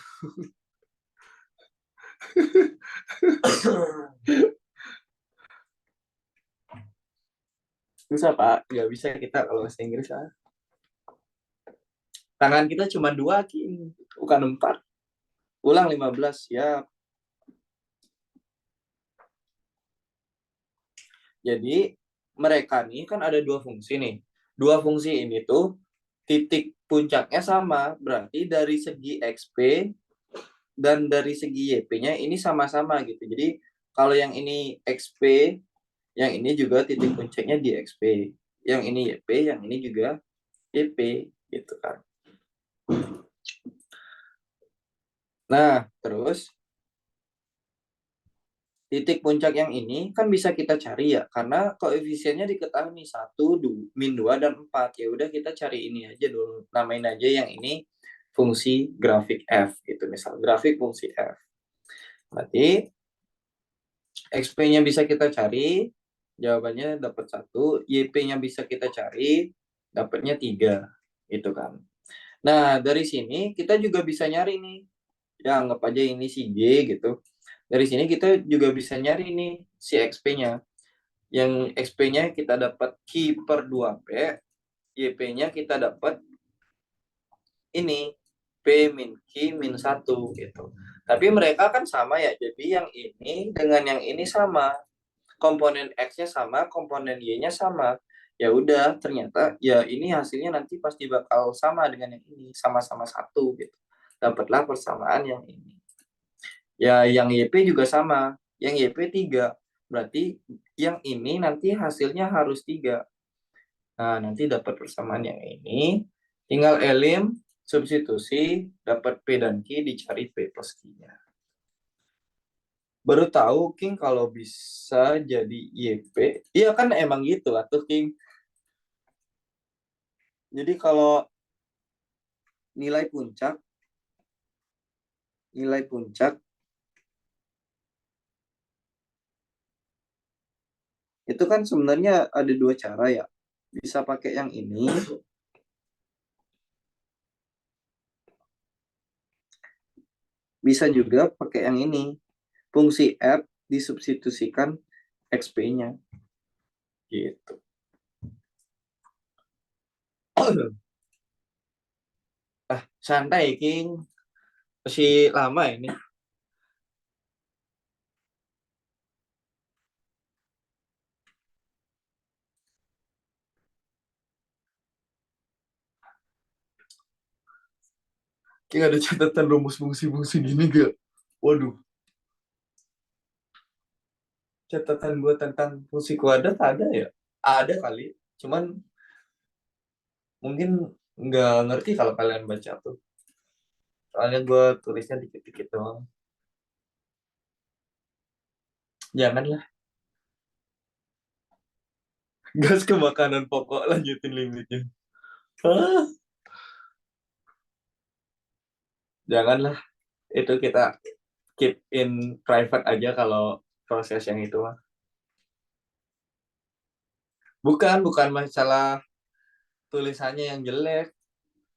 Susah, Pak. Nggak bisa kita kalau bahasa Inggris lah. Tangan kita cuma 2, King. Bukan 4. Ulang 15, ya. Jadi, mereka nih kan ada 2 fungsi nih. 2 fungsi ini tuh titik puncaknya sama. Berarti dari segi XP dan dari segi YP-nya ini sama-sama gitu. Jadi, kalau yang ini XP, yang ini juga titik puncaknya di XP. Yang ini YP, yang ini juga YP gitu kan. Nah, terus titik puncak yang ini kan bisa kita cari ya, karena koefisiennya diketahui 1, min 2, dan 4. Ya udah kita cari ini aja dulu. Namain aja yang ini fungsi grafik F gitu, misal grafik fungsi F. Berarti XP-nya bisa kita cari, jawabannya dapat 1, YP-nya bisa kita cari, dapatnya 3 gitu kan. Nah, dari sini kita juga bisa nyari nih. Ya, anggap aja ini si G gitu. Dari sini kita juga bisa nyari nih si XP-nya. Yang XP-nya kita dapat Q per 2P, YP-nya kita dapat ini, P min Q min 1 gitu. Tapi mereka kan sama ya, jadi yang ini dengan yang ini sama. Komponen X-nya sama, komponen Y-nya sama. Ya udah, ternyata ya ini hasilnya nanti pasti bakal sama dengan yang ini, sama-sama 1 gitu. Dapatlah persamaan yang ini. Ya, yang YP juga sama. Yang YP 3. Berarti yang ini nanti hasilnya harus 3. Nah, nanti dapat persamaan yang ini. Tinggal elim, substitusi, dapat P dan Q, dicari P plus Q-nya. Baru tahu, King, kalau bisa jadi YP. Iya kan emang gitu atuh, King. Jadi kalau nilai puncak itu kan sebenarnya ada 2 cara ya. Bisa pakai yang ini, bisa juga pakai yang ini. Fungsi F disubstitusikan XP-nya. Gitu. Santai, King. Masih lama ini. Kayak ada catatan rumus fungsi-fungsi gini gak? Waduh, catatan gue tentang fungsi kuadrat ada ya? Ada kali, cuman mungkin nggak ngerti kalau kalian baca tuh. Soalnya gue tulisnya dikit-dikit doang. Janganlah. Gas ke makanan pokok, lanjutin limitnya. Ah, janganlah. Itu kita keep in private aja kalau proses yang itu mah. Bukan masalah tulisannya yang jelek.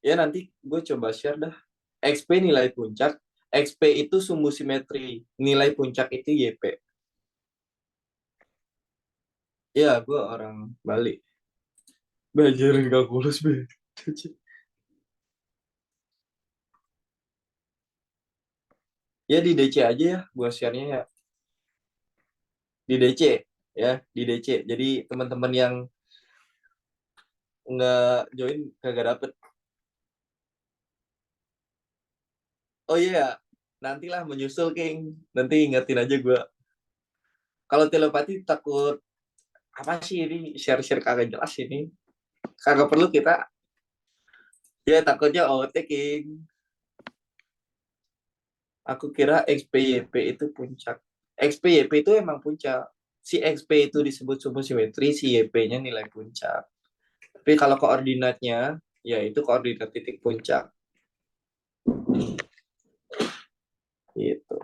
Ya nanti gue coba share dah. XP nilai puncak. XP itu sumbu simetri. Nilai puncak itu YP. Ya, gue orang Bali. Belajarin kalkulus, be. Ya di DC aja ya, gue share-nya ya. Di DC, ya. Di DC. Jadi teman-teman yang nggak join kagak dapet. Oh iya, nantilah menyusul, King. Nanti ingetin aja gue. Kalau telepati takut apa sih ini share-share kagak jelas ini. Kagak perlu kita. Ya takutnya OT, King. Aku kira XPYP itu puncak. XPYP itu emang puncak. Si XP itu disebut sumbu simetri, si YP-nya nilai puncak. Tapi kalau koordinatnya, ya itu koordinat titik puncak. Gitu.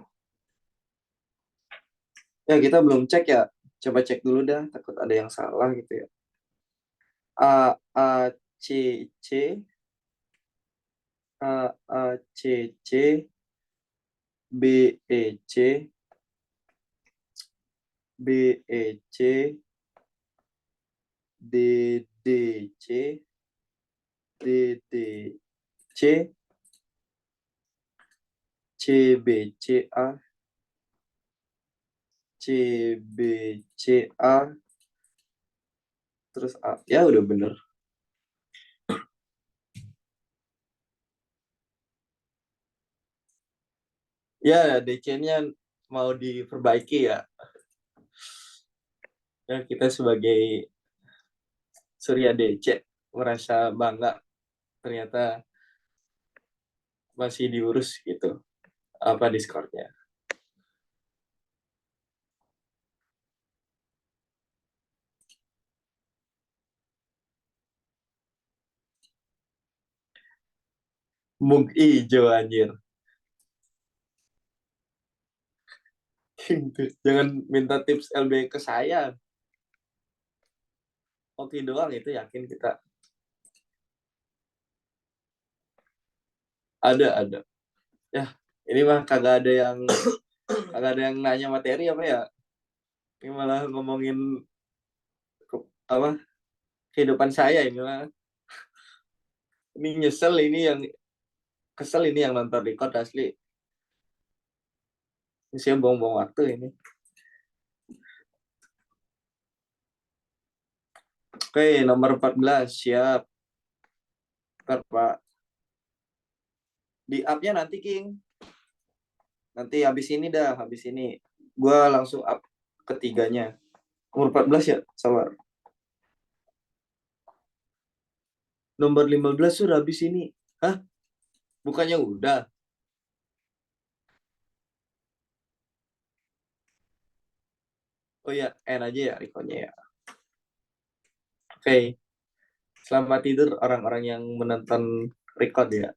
Ya kita belum cek ya. Coba cek dulu dah, takut ada yang salah gitu ya. A C C C B C B C D C C CBCA CBCA terus A. Ya udah bener. Ya DC-nya mau diperbaiki ya. Ya kita sebagai Surya DC merasa bangga ternyata masih diurus gitu apa Discord-nya. Mug ijo anjir. Jangan minta tips LB ke saya. Oke doang itu yakin kita. Ada. Ya, ini mah kagak ada yang nanya materi apa ya? Ini malah ngomongin apa kehidupan saya ini mah. Ini nyesel ini yang kesel ini yang nonton record asli. Ini saya buang-buang waktu ini. Oke, nomor 14 siap. Ntar, Pak. Di up-nya nanti, King. Nanti habis ini dah, habis ini. Gua langsung up ketiganya. Nomor 14 ya, sabar. Nomor 15 sudah habis ini. Hah? Bukannya udah? Oh ya, N aja ya rekodnya ya. Oke. Selamat tidur orang-orang yang menonton record ya.